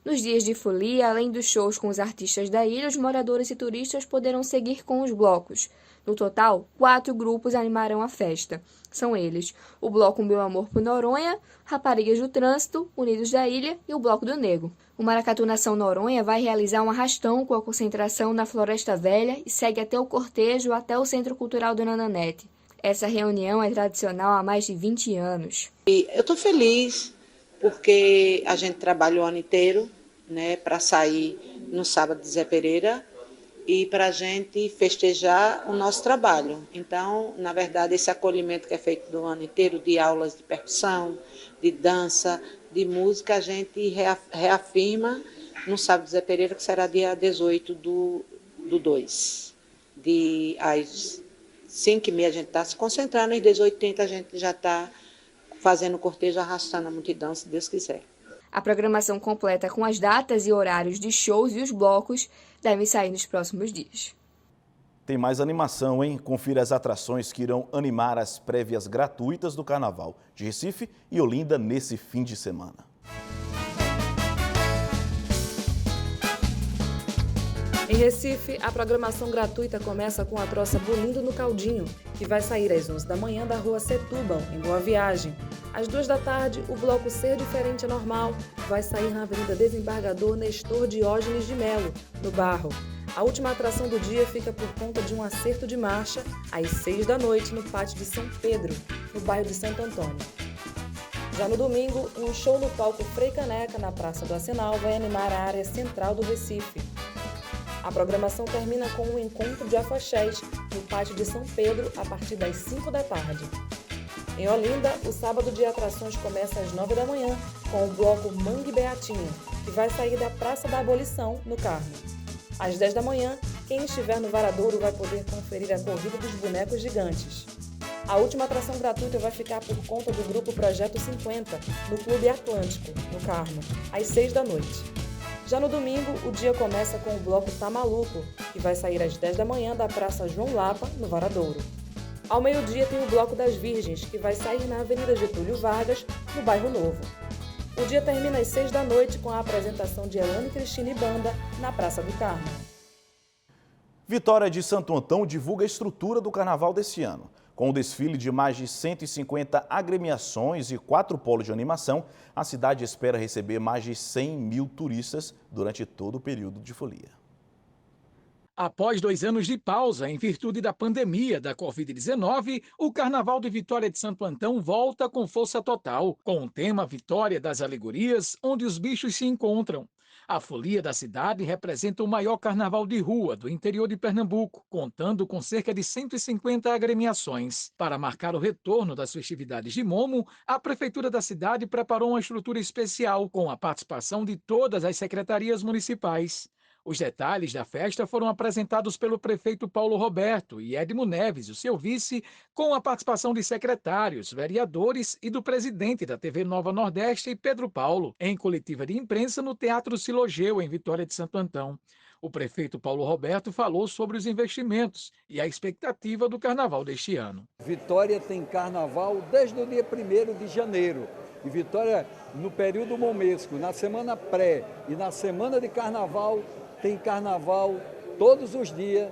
Nos dias de folia, além dos shows com os artistas da ilha, os moradores e turistas poderão seguir com os blocos. No total, 4 grupos animarão a festa. São eles: o Bloco Meu Amor por Noronha, Raparigas do Trânsito, Unidos da Ilha e o Bloco do Negro. O Maracatu Nação Noronha vai realizar um arrastão com a concentração na Floresta Velha e segue até o cortejo até o Centro Cultural Dona Nanete. Essa reunião é tradicional há mais de 20 anos. Eu estou feliz porque a gente trabalha o ano inteiro, né, para sair no sábado de Zé Pereira e para a gente festejar o nosso trabalho. Então, na verdade, esse acolhimento que é feito do ano inteiro, de aulas de percussão, de dança, de música, a gente reafirma no sábado de Zé Pereira, que será dia 18 do 2. Às 5h30 a gente está se concentrando, às 18h30 a gente já está fazendo o cortejo, arrastando a multidão, se Deus quiser. A programação completa com as datas e horários de shows e os blocos devem sair nos próximos dias. Tem mais animação, hein? Confira as atrações que irão animar as prévias gratuitas do Carnaval de Recife e Olinda nesse fim de semana. Em Recife, a programação gratuita começa com a troça Bolindo no Caldinho, que vai sair às 11 da manhã da rua Setúbal, em Boa Viagem. Às 2 da tarde, o bloco Ser Diferente é Normal vai sair na Avenida Desembargador Nestor Diógenes de Melo, no Barro. A última atração do dia fica por conta de um acerto de marcha às 6 da noite no Pátio de São Pedro, no bairro de Santo Antônio. Já no domingo, um show no palco Frei Caneca, na Praça do Arsenal, vai animar a área central do Recife. A programação termina com um encontro de afoxés no Pátio de São Pedro a partir das 5 da tarde. Em Olinda, o sábado de atrações começa às 9 da manhã com o bloco Mangue Beatinho, que vai sair da Praça da Abolição, no Carmo. Às 10 da manhã, quem estiver no Varadouro vai poder conferir a Corrida dos Bonecos Gigantes. A última atração gratuita vai ficar por conta do grupo Projeto 50, no Clube Atlântico, no Carmo, às 6 da noite. Já no domingo, o dia começa com o bloco Tá Maluco, que vai sair às 10 da manhã da Praça João Lapa, no Varadouro. Ao meio-dia tem o Bloco das Virgens, que vai sair na Avenida Getúlio Vargas, no Bairro Novo. O dia termina às 6 da noite com a apresentação de Elane Cristina e Banda na Praça do Carmo. Vitória de Santo Antão divulga a estrutura do Carnaval desse ano. Com o desfile de mais de 150 agremiações e 4 polos de animação, a cidade espera receber mais de 100 mil turistas durante todo o período de folia. Após 2 anos de pausa em virtude da pandemia da Covid-19, o Carnaval de Vitória de Santo Antão volta com força total, com o tema Vitória das Alegorias, onde os bichos se encontram. A folia da cidade representa o maior carnaval de rua do interior de Pernambuco, contando com cerca de 150 agremiações. Para marcar o retorno das festividades de Momo, a Prefeitura da cidade preparou uma estrutura especial com a participação de todas as secretarias municipais. Os detalhes da festa foram apresentados pelo prefeito Paulo Roberto e Edmo Neves, o seu vice, com a participação de secretários, vereadores e do presidente da TV Nova Nordeste, Pedro Paulo, em coletiva de imprensa no Teatro Silogeu, em Vitória de Santo Antão. O prefeito Paulo Roberto falou sobre os investimentos e a expectativa do carnaval deste ano. Vitória tem carnaval desde o dia 1º de janeiro. E Vitória, no período momesco, na semana pré e na semana de carnaval, tem carnaval todos os dias,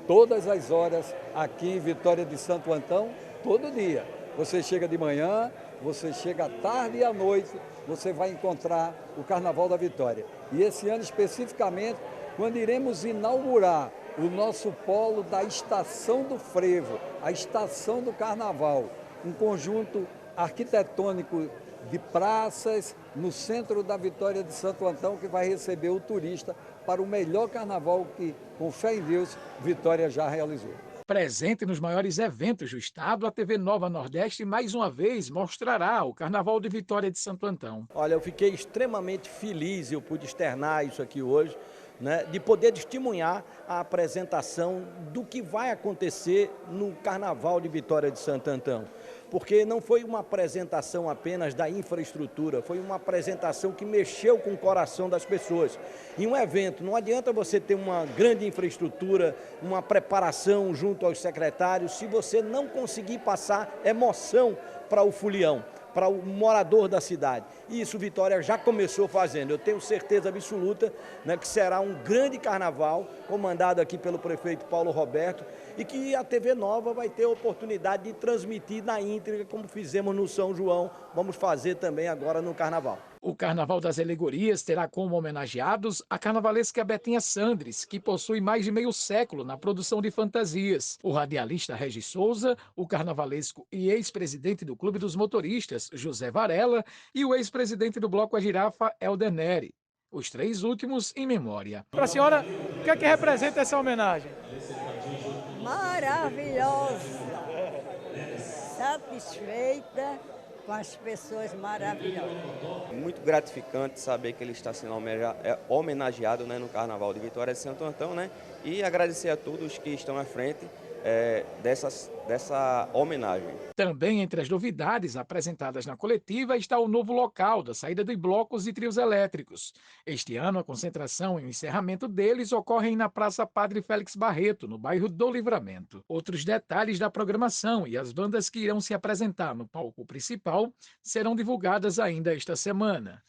todas as horas, aqui em Vitória de Santo Antão, todo dia. Você chega de manhã, você chega à tarde e à noite, você vai encontrar o Carnaval da Vitória. E esse ano especificamente, quando iremos inaugurar o nosso polo da Estação do Frevo, a Estação do Carnaval, um conjunto arquitetônico de praças no centro da Vitória de Santo Antão, que vai receber o turista para o melhor carnaval que, com fé em Deus, Vitória já realizou. Presente nos maiores eventos do estado, a TV Nova Nordeste mais uma vez mostrará o Carnaval de Vitória de Santo Antão. Olha, eu fiquei extremamente feliz, eu pude externar isso aqui hoje, né, de poder testemunhar a apresentação do que vai acontecer no Carnaval de Vitória de Santo Antão. Porque não foi uma apresentação apenas da infraestrutura, foi uma apresentação que mexeu com o coração das pessoas. Em um evento, não adianta você ter uma grande infraestrutura, uma preparação junto aos secretários, se você não conseguir passar emoção para o folião, para o morador da cidade. E isso Vitória já começou fazendo. Eu tenho certeza absoluta, né, que será um grande carnaval, comandado aqui pelo prefeito Paulo Roberto, e que a TV Nova vai ter a oportunidade de transmitir na íntegra, como fizemos no São João, vamos fazer também agora no Carnaval. O Carnaval das Alegorias terá como homenageados a carnavalesca Betinha Sandres, que possui mais de meio século na produção de fantasias, o radialista Regis Souza, o carnavalesco e ex-presidente do Clube dos Motoristas, José Varela, e o ex-presidente do Bloco A Girafa, Helder Neri. Os três últimos em memória. Para a senhora, o que é que representa essa homenagem? Maravilhosa, satisfeita com as pessoas maravilhosas. Muito gratificante saber que ele está sendo homenageado, né, no Carnaval de Vitória de Santo Antão, né, e agradecer a todos que estão à frente dessa homenagem. Também entre as novidades apresentadas na coletiva está o novo local da saída de blocos e trios elétricos. Este ano, a concentração e o encerramento deles ocorrem na Praça Padre Félix Barreto, no bairro do Livramento. Outros detalhes da programação e as bandas que irão se apresentar no palco principal serão divulgadas ainda esta semana.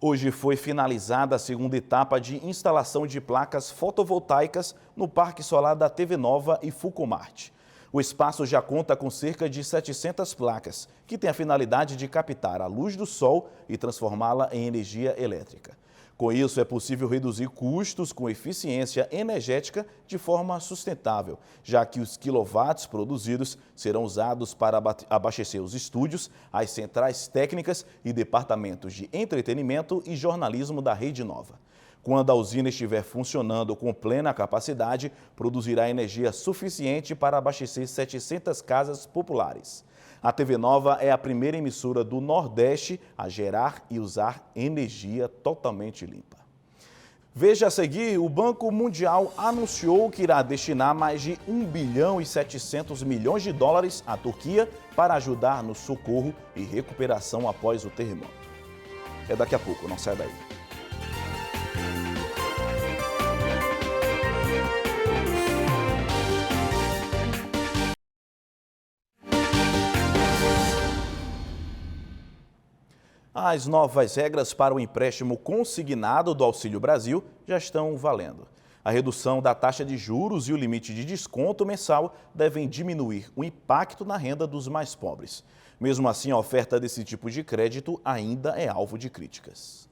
Hoje foi finalizada a segunda etapa de instalação de placas fotovoltaicas no Parque Solar da TV Nova e Fulcomarte. O espaço já conta com cerca de 700 placas, que têm a finalidade de captar a luz do sol e transformá-la em energia elétrica. Com isso, é possível reduzir custos com eficiência energética de forma sustentável, já que os quilowatts produzidos serão usados para abastecer os estúdios, as centrais técnicas e departamentos de entretenimento e jornalismo da Rede Nova. Quando a usina estiver funcionando com plena capacidade, produzirá energia suficiente para abastecer 700 casas populares. A TV Nova é a primeira emissora do Nordeste a gerar e usar energia totalmente limpa. Veja a seguir, o Banco Mundial anunciou que irá destinar mais de 1 bilhão e 700 milhões de dólares à Turquia para ajudar no socorro e recuperação após o terremoto. É daqui a pouco, não sai daí. As novas regras para o empréstimo consignado do Auxílio Brasil já estão valendo. A redução da taxa de juros e o limite de desconto mensal devem diminuir o impacto na renda dos mais pobres. Mesmo assim, a oferta desse tipo de crédito ainda é alvo de críticas.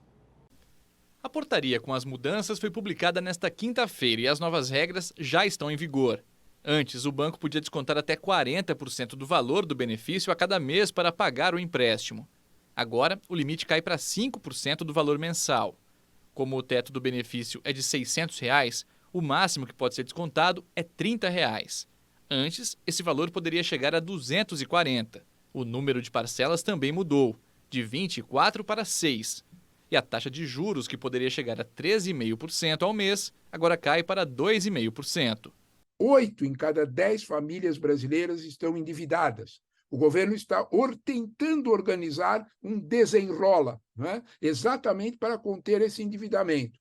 A portaria com as mudanças foi publicada nesta quinta-feira e as novas regras já estão em vigor. Antes, o banco podia descontar até 40% do valor do benefício a cada mês para pagar o empréstimo. Agora, o limite cai para 5% do valor mensal. Como o teto do benefício é de R$ 600, o máximo que pode ser descontado é R$ 30. Antes, esse valor poderia chegar a R$ 240. O número de parcelas também mudou, de 24 para 6. E a taxa de juros, que poderia chegar a 13,5% ao mês, agora cai para 2,5%. 8 em cada 10 famílias brasileiras estão endividadas. O governo está tentando organizar um desenrola, né? Exatamente para conter esse endividamento.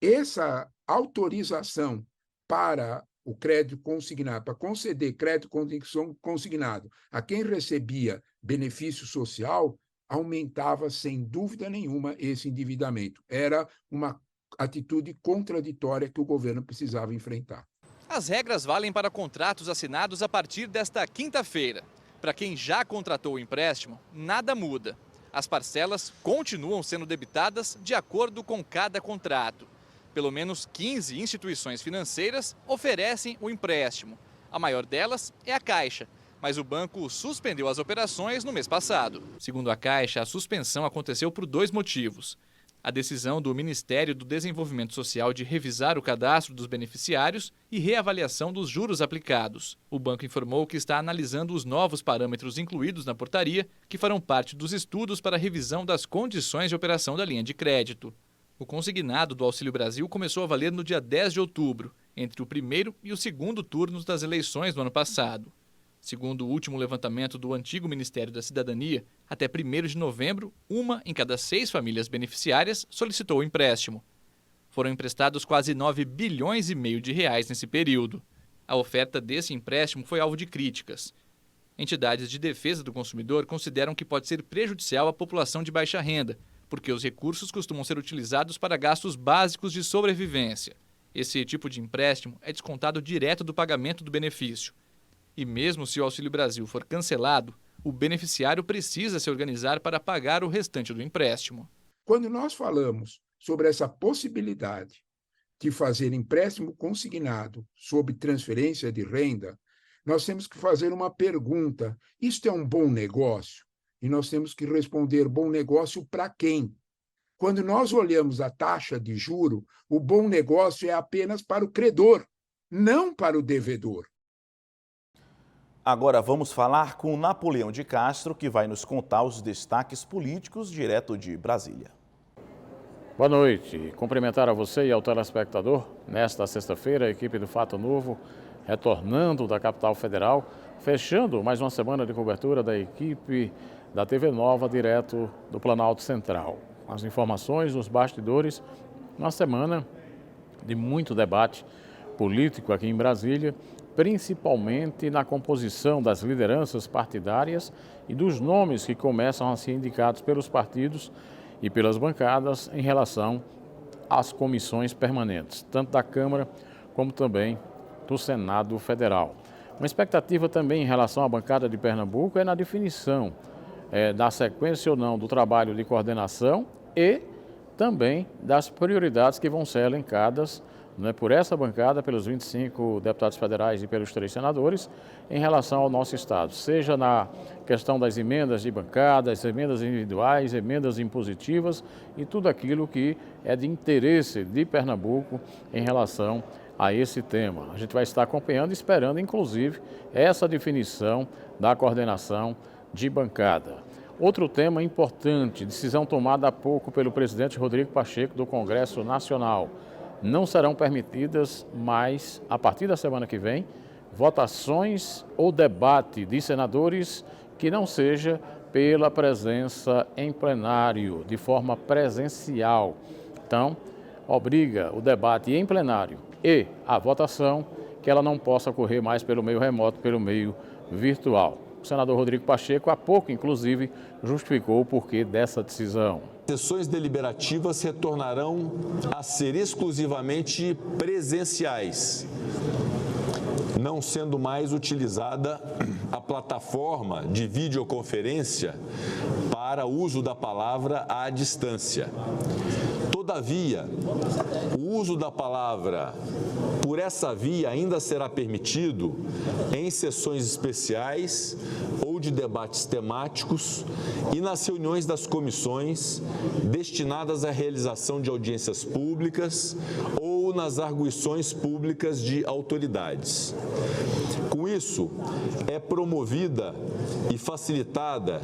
Essa autorização para o crédito consignado, para conceder crédito consignado a quem recebia benefício social, aumentava sem dúvida nenhuma esse endividamento. Era uma atitude contraditória que o governo precisava enfrentar. As regras valem para contratos assinados a partir desta quinta-feira. Para quem já contratou o empréstimo, nada muda. As parcelas continuam sendo debitadas de acordo com cada contrato. Pelo menos 15 instituições financeiras oferecem o empréstimo. A maior delas é a Caixa, mas o banco suspendeu as operações no mês passado. Segundo a Caixa, a suspensão aconteceu por 2 motivos. A decisão do Ministério do Desenvolvimento Social de revisar o cadastro dos beneficiários e reavaliação dos juros aplicados. O banco informou que está analisando os novos parâmetros incluídos na portaria, que farão parte dos estudos para a revisão das condições de operação da linha de crédito. O consignado do Auxílio Brasil começou a valer no dia 10 de outubro, entre o primeiro e o segundo turnos das eleições do ano passado. Segundo o último levantamento do antigo Ministério da Cidadania, até 1º de novembro, 1 em cada 6 famílias beneficiárias solicitou o empréstimo. Foram emprestados quase 9,5 bilhões de reais nesse período. A oferta desse empréstimo foi alvo de críticas. Entidades de defesa do consumidor consideram que pode ser prejudicial à população de baixa renda, porque os recursos costumam ser utilizados para gastos básicos de sobrevivência. Esse tipo de empréstimo é descontado direto do pagamento do benefício. E mesmo se o Auxílio Brasil for cancelado, o beneficiário precisa se organizar para pagar o restante do empréstimo. Quando nós falamos sobre essa possibilidade de fazer empréstimo consignado sob transferência de renda, nós temos que fazer uma pergunta: isto é um bom negócio? E nós temos que responder: bom negócio para quem? Quando nós olhamos a taxa de juro, o bom negócio é apenas para o credor, não para o devedor. Agora vamos falar com Napoleão de Castro, que vai nos contar os destaques políticos direto de Brasília. Boa noite. Cumprimentar a você e ao telespectador. Nesta sexta-feira, a equipe do Fato Novo retornando da capital federal, fechando mais uma semana de cobertura da equipe da TV Nova, direto do Planalto Central. As informações dos bastidores, uma semana de muito debate político aqui em Brasília, principalmente na composição das lideranças partidárias e dos nomes que começam a ser indicados pelos partidos e pelas bancadas em relação às comissões permanentes, tanto da Câmara como também do Senado Federal. Uma expectativa também em relação à bancada de Pernambuco é na definição da sequência ou não do trabalho de coordenação e também das prioridades que vão ser elencadas por essa bancada, pelos 25 deputados federais e pelos 3 senadores, em relação ao nosso Estado, seja na questão das emendas de bancadas, emendas individuais, emendas impositivas e tudo aquilo que é de interesse de Pernambuco em relação a esse tema. A gente vai estar acompanhando e esperando, inclusive, essa definição da coordenação de bancada. Outro tema importante, decisão tomada há pouco pelo presidente Rodrigo Pacheco do Congresso Nacional. Não serão permitidas mais, a partir da semana que vem, votações ou debate de senadores que não seja pela presença em plenário, de forma presencial. Então, obriga o debate em plenário e a votação que ela não possa ocorrer mais pelo meio remoto, pelo meio virtual. O senador Rodrigo Pacheco, há pouco, inclusive, justificou o porquê dessa decisão. Sessões deliberativas retornarão a ser exclusivamente presenciais, não sendo mais utilizada a plataforma de videoconferência para uso da palavra à distância. Todavia, o uso da palavra por essa via ainda será permitido em sessões especiais ou de debates temáticos e nas reuniões das comissões destinadas à realização de audiências públicas ou nas arguições públicas de autoridades. Com isso, é promovida e facilitada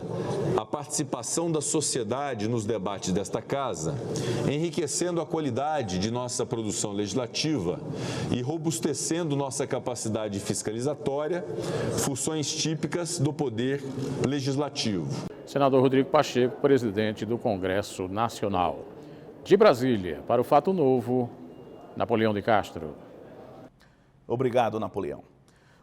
a participação da sociedade nos debates desta Casa, enriquecendo a qualidade de nossa produção legislativa e robustecendo nossa capacidade fiscalizatória, funções típicas do Poder Legislativo. Senador Rodrigo Pacheco, presidente do Congresso Nacional. De Brasília, para o Fato Novo, Napoleão de Castro. Obrigado, Napoleão.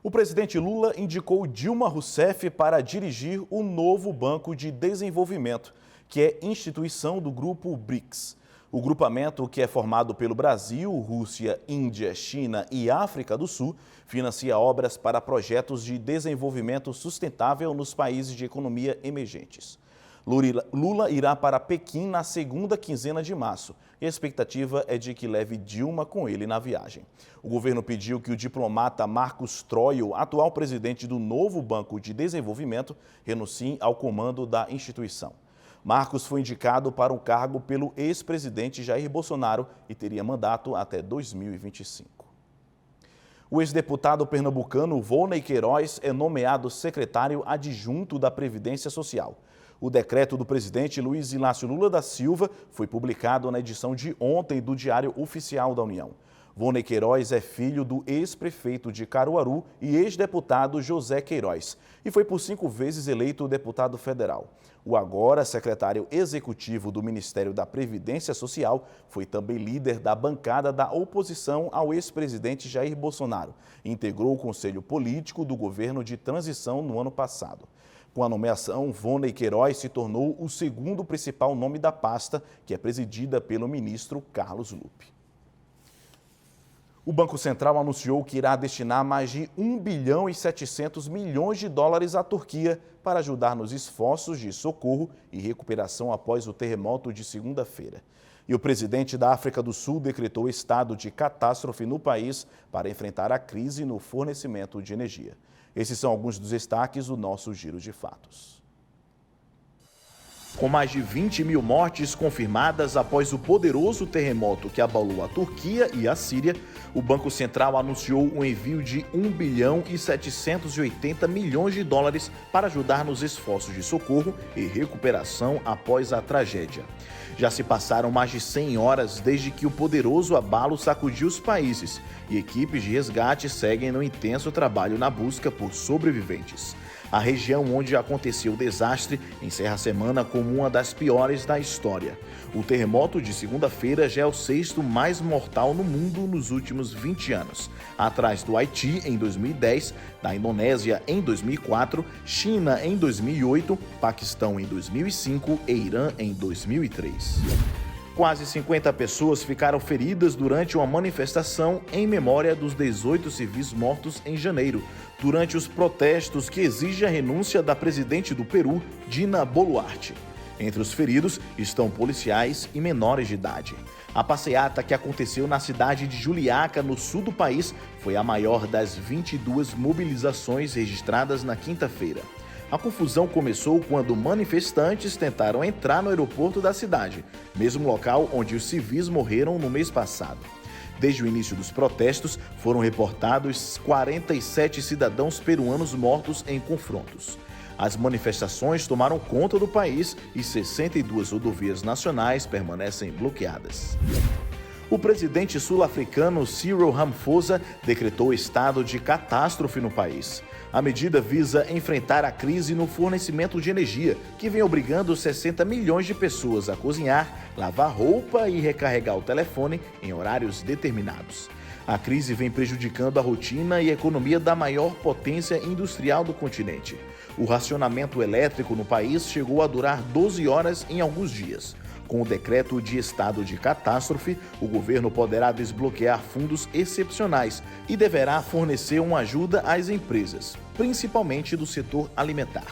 O presidente Lula indicou Dilma Rousseff para dirigir o novo Banco de Desenvolvimento, que é instituição do grupo BRICS. O grupamento, que é formado pelo Brasil, Rússia, Índia, China e África do Sul, financia obras para projetos de desenvolvimento sustentável nos países de economia emergentes. Lula irá para Pequim na segunda quinzena de março e a expectativa é de que leve Dilma com ele na viagem. O governo pediu que o diplomata Marcos Troio, atual presidente do novo Banco de Desenvolvimento, renuncie ao comando da instituição. Marcos foi indicado para um cargo pelo ex-presidente Jair Bolsonaro e teria mandato até 2025. O ex-deputado pernambucano Volney Queiroz é nomeado secretário adjunto da Previdência Social. O decreto do presidente Luiz Inácio Lula da Silva foi publicado na edição de ontem do Diário Oficial da União. Volney Queiroz é filho do ex-prefeito de Caruaru e ex-deputado José Queiroz e foi por 5 vezes eleito deputado federal. O agora secretário executivo do Ministério da Previdência Social foi também líder da bancada da oposição ao ex-presidente Jair Bolsonaro e integrou o Conselho Político do governo de transição no ano passado. Com a nomeação, Volney Queiroz se tornou o segundo principal nome da pasta, que é presidida pelo ministro Carlos Lupe. O Banco Central anunciou que irá destinar mais de 1 bilhão e 700 milhões de dólares à Turquia para ajudar nos esforços de socorro e recuperação após o terremoto de segunda-feira. E o presidente da África do Sul decretou estado de catástrofe no país para enfrentar a crise no fornecimento de energia. Esses são alguns dos destaques do nosso Giro de Fatos. Com mais de 20 mil mortes confirmadas após o poderoso terremoto que abalou a Turquia e a Síria, o Banco Central anunciou o envio de 1 bilhão e 780 milhões de dólares para ajudar nos esforços de socorro e recuperação após a tragédia. Já se passaram mais de 100 horas desde que o poderoso abalo sacudiu os países e equipes de resgate seguem no intenso trabalho na busca por sobreviventes. A região onde aconteceu o desastre encerra a semana como uma das piores da história. O terremoto de segunda-feira já é o 6º mais mortal no mundo nos últimos 20 anos, atrás do Haiti em 2010, da Indonésia em 2004, China em 2008, Paquistão em 2005 e Irã em 2003. Quase 50 pessoas ficaram feridas durante uma manifestação em memória dos 18 civis mortos em janeiro, durante os protestos que exigem a renúncia da presidente do Peru, Dina Boluarte. Entre os feridos estão policiais e menores de idade. A passeata que aconteceu na cidade de Juliaca, no sul do país, foi a maior das 22 mobilizações registradas na quinta-feira. A confusão começou quando manifestantes tentaram entrar no aeroporto da cidade, mesmo local onde os civis morreram no mês passado. Desde o início dos protestos, foram reportados 47 cidadãos peruanos mortos em confrontos. As manifestações tomaram conta do país e 62 rodovias nacionais permanecem bloqueadas. O presidente sul-africano Cyril Ramaphosa decretou estado de catástrofe no país. A medida visa enfrentar a crise no fornecimento de energia, que vem obrigando 60 milhões de pessoas a cozinhar, lavar roupa e recarregar o telefone em horários determinados. A crise vem prejudicando a rotina e a economia da maior potência industrial do continente. O racionamento elétrico no país chegou a durar 12 horas em alguns dias. Com o decreto de estado de catástrofe, o governo poderá desbloquear fundos excepcionais e deverá fornecer uma ajuda às empresas, principalmente do setor alimentar.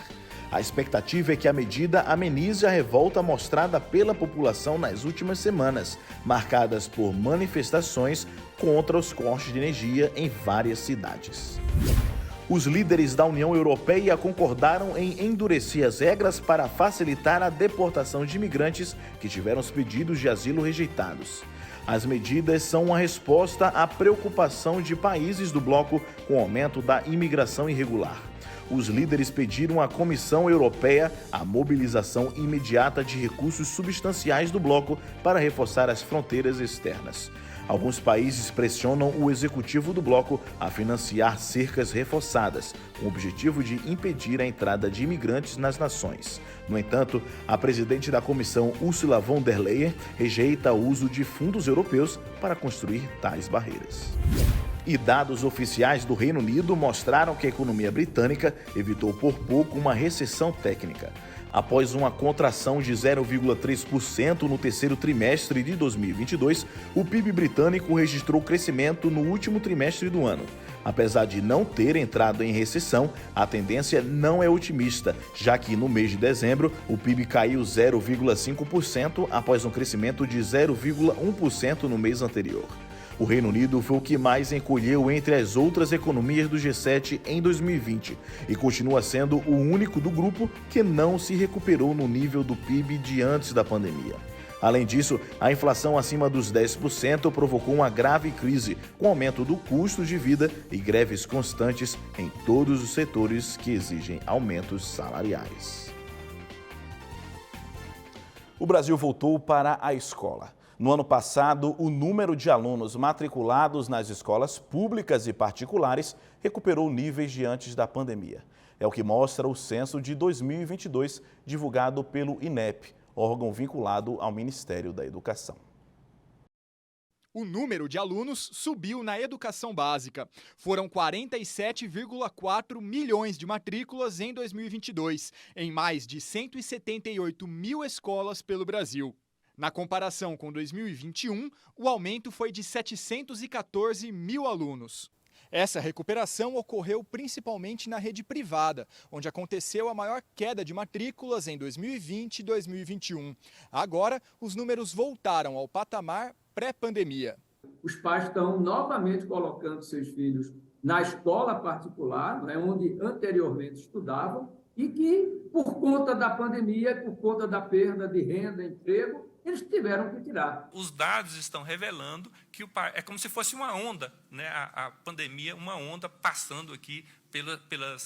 A expectativa é que a medida amenize a revolta mostrada pela população nas últimas semanas, marcadas por manifestações contra os cortes de energia em várias cidades. Os líderes da União Europeia concordaram em endurecer as regras para facilitar a deportação de imigrantes que tiveram os pedidos de asilo rejeitados. As medidas são uma resposta à preocupação de países do bloco com o aumento da imigração irregular. Os líderes pediram à Comissão Europeia a mobilização imediata de recursos substanciais do bloco para reforçar as fronteiras externas. Alguns países pressionam o executivo do bloco a financiar cercas reforçadas, com o objetivo de impedir a entrada de imigrantes nas nações. No entanto, a presidente da comissão, Ursula von der Leyen, rejeita o uso de fundos europeus para construir tais barreiras. E dados oficiais do Reino Unido mostraram que a economia britânica evitou por pouco uma recessão técnica. Após uma contração de 0,3% no terceiro trimestre de 2022, o PIB britânico registrou crescimento no último trimestre do ano. Apesar de não ter entrado em recessão, a tendência não é otimista, já que no mês de dezembro o PIB caiu 0,5% após um crescimento de 0,1% no mês anterior. O Reino Unido foi o que mais encolheu entre as outras economias do G7 em 2020 e continua sendo o único do grupo que não se recuperou no nível do PIB de antes da pandemia. Além disso, a inflação acima dos 10% provocou uma grave crise, com aumento do custo de vida e greves constantes em todos os setores que exigem aumentos salariais. O Brasil voltou para a escola. No ano passado, o número de alunos matriculados nas escolas públicas e particulares recuperou níveis de antes da pandemia. É o que mostra o censo de 2022, divulgado pelo INEP, órgão vinculado ao Ministério da Educação. O número de alunos subiu na educação básica. Foram 47,4 milhões de matrículas em 2022, em mais de 178 mil escolas pelo Brasil. Na comparação com 2021, o aumento foi de 714 mil alunos. Essa recuperação ocorreu principalmente na rede privada, onde aconteceu a maior queda de matrículas em 2020 e 2021. Agora, os números voltaram ao patamar pré-pandemia. Os pais estão novamente colocando seus filhos na escola particular, onde anteriormente estudavam, e que, por conta da pandemia, por conta da perda de renda, emprego, eles tiveram que tirar. Os dados estão revelando que é como se fosse uma onda, né? A pandemia, uma onda passando aqui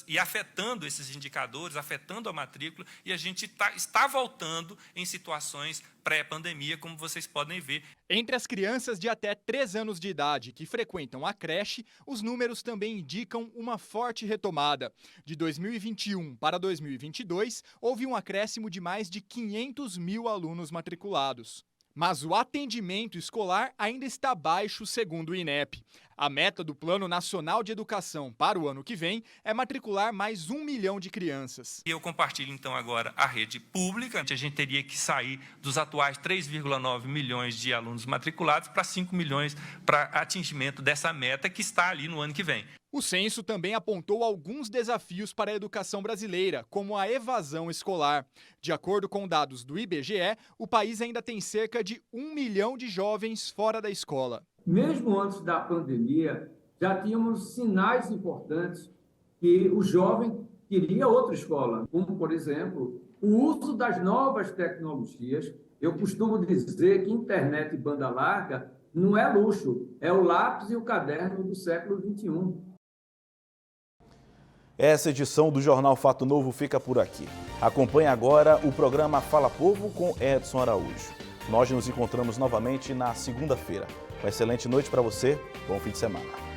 e afetando esses indicadores, afetando a matrícula, e a gente está voltando em situações pré-pandemia, como vocês podem ver. Entre as crianças de até 3 anos de idade que frequentam a creche, os números também indicam uma forte retomada. De 2021 para 2022, houve um acréscimo de mais de 500 mil alunos matriculados. Mas o atendimento escolar ainda está baixo, segundo o INEP. A meta do Plano Nacional de Educação para o ano que vem é matricular mais 1 milhão de crianças. Eu compartilho, então, agora a rede pública. A gente teria que sair dos atuais 3,9 milhões de alunos matriculados para 5 milhões para atingimento dessa meta que está ali no ano que vem. O censo também apontou alguns desafios para a educação brasileira, como a evasão escolar. De acordo com dados do IBGE, o país ainda tem cerca de 1 milhão de jovens fora da escola. Mesmo antes da pandemia, já tínhamos sinais importantes que o jovem queria outra escola, como, por exemplo, o uso das novas tecnologias. Eu costumo dizer que internet e banda larga não é luxo, é o lápis e o caderno do século XXI. Essa edição do Jornal Fato Novo fica por aqui. Acompanhe agora o programa Fala Povo com Edson Araújo. Nós nos encontramos novamente na segunda-feira. Uma excelente noite para você, bom fim de semana.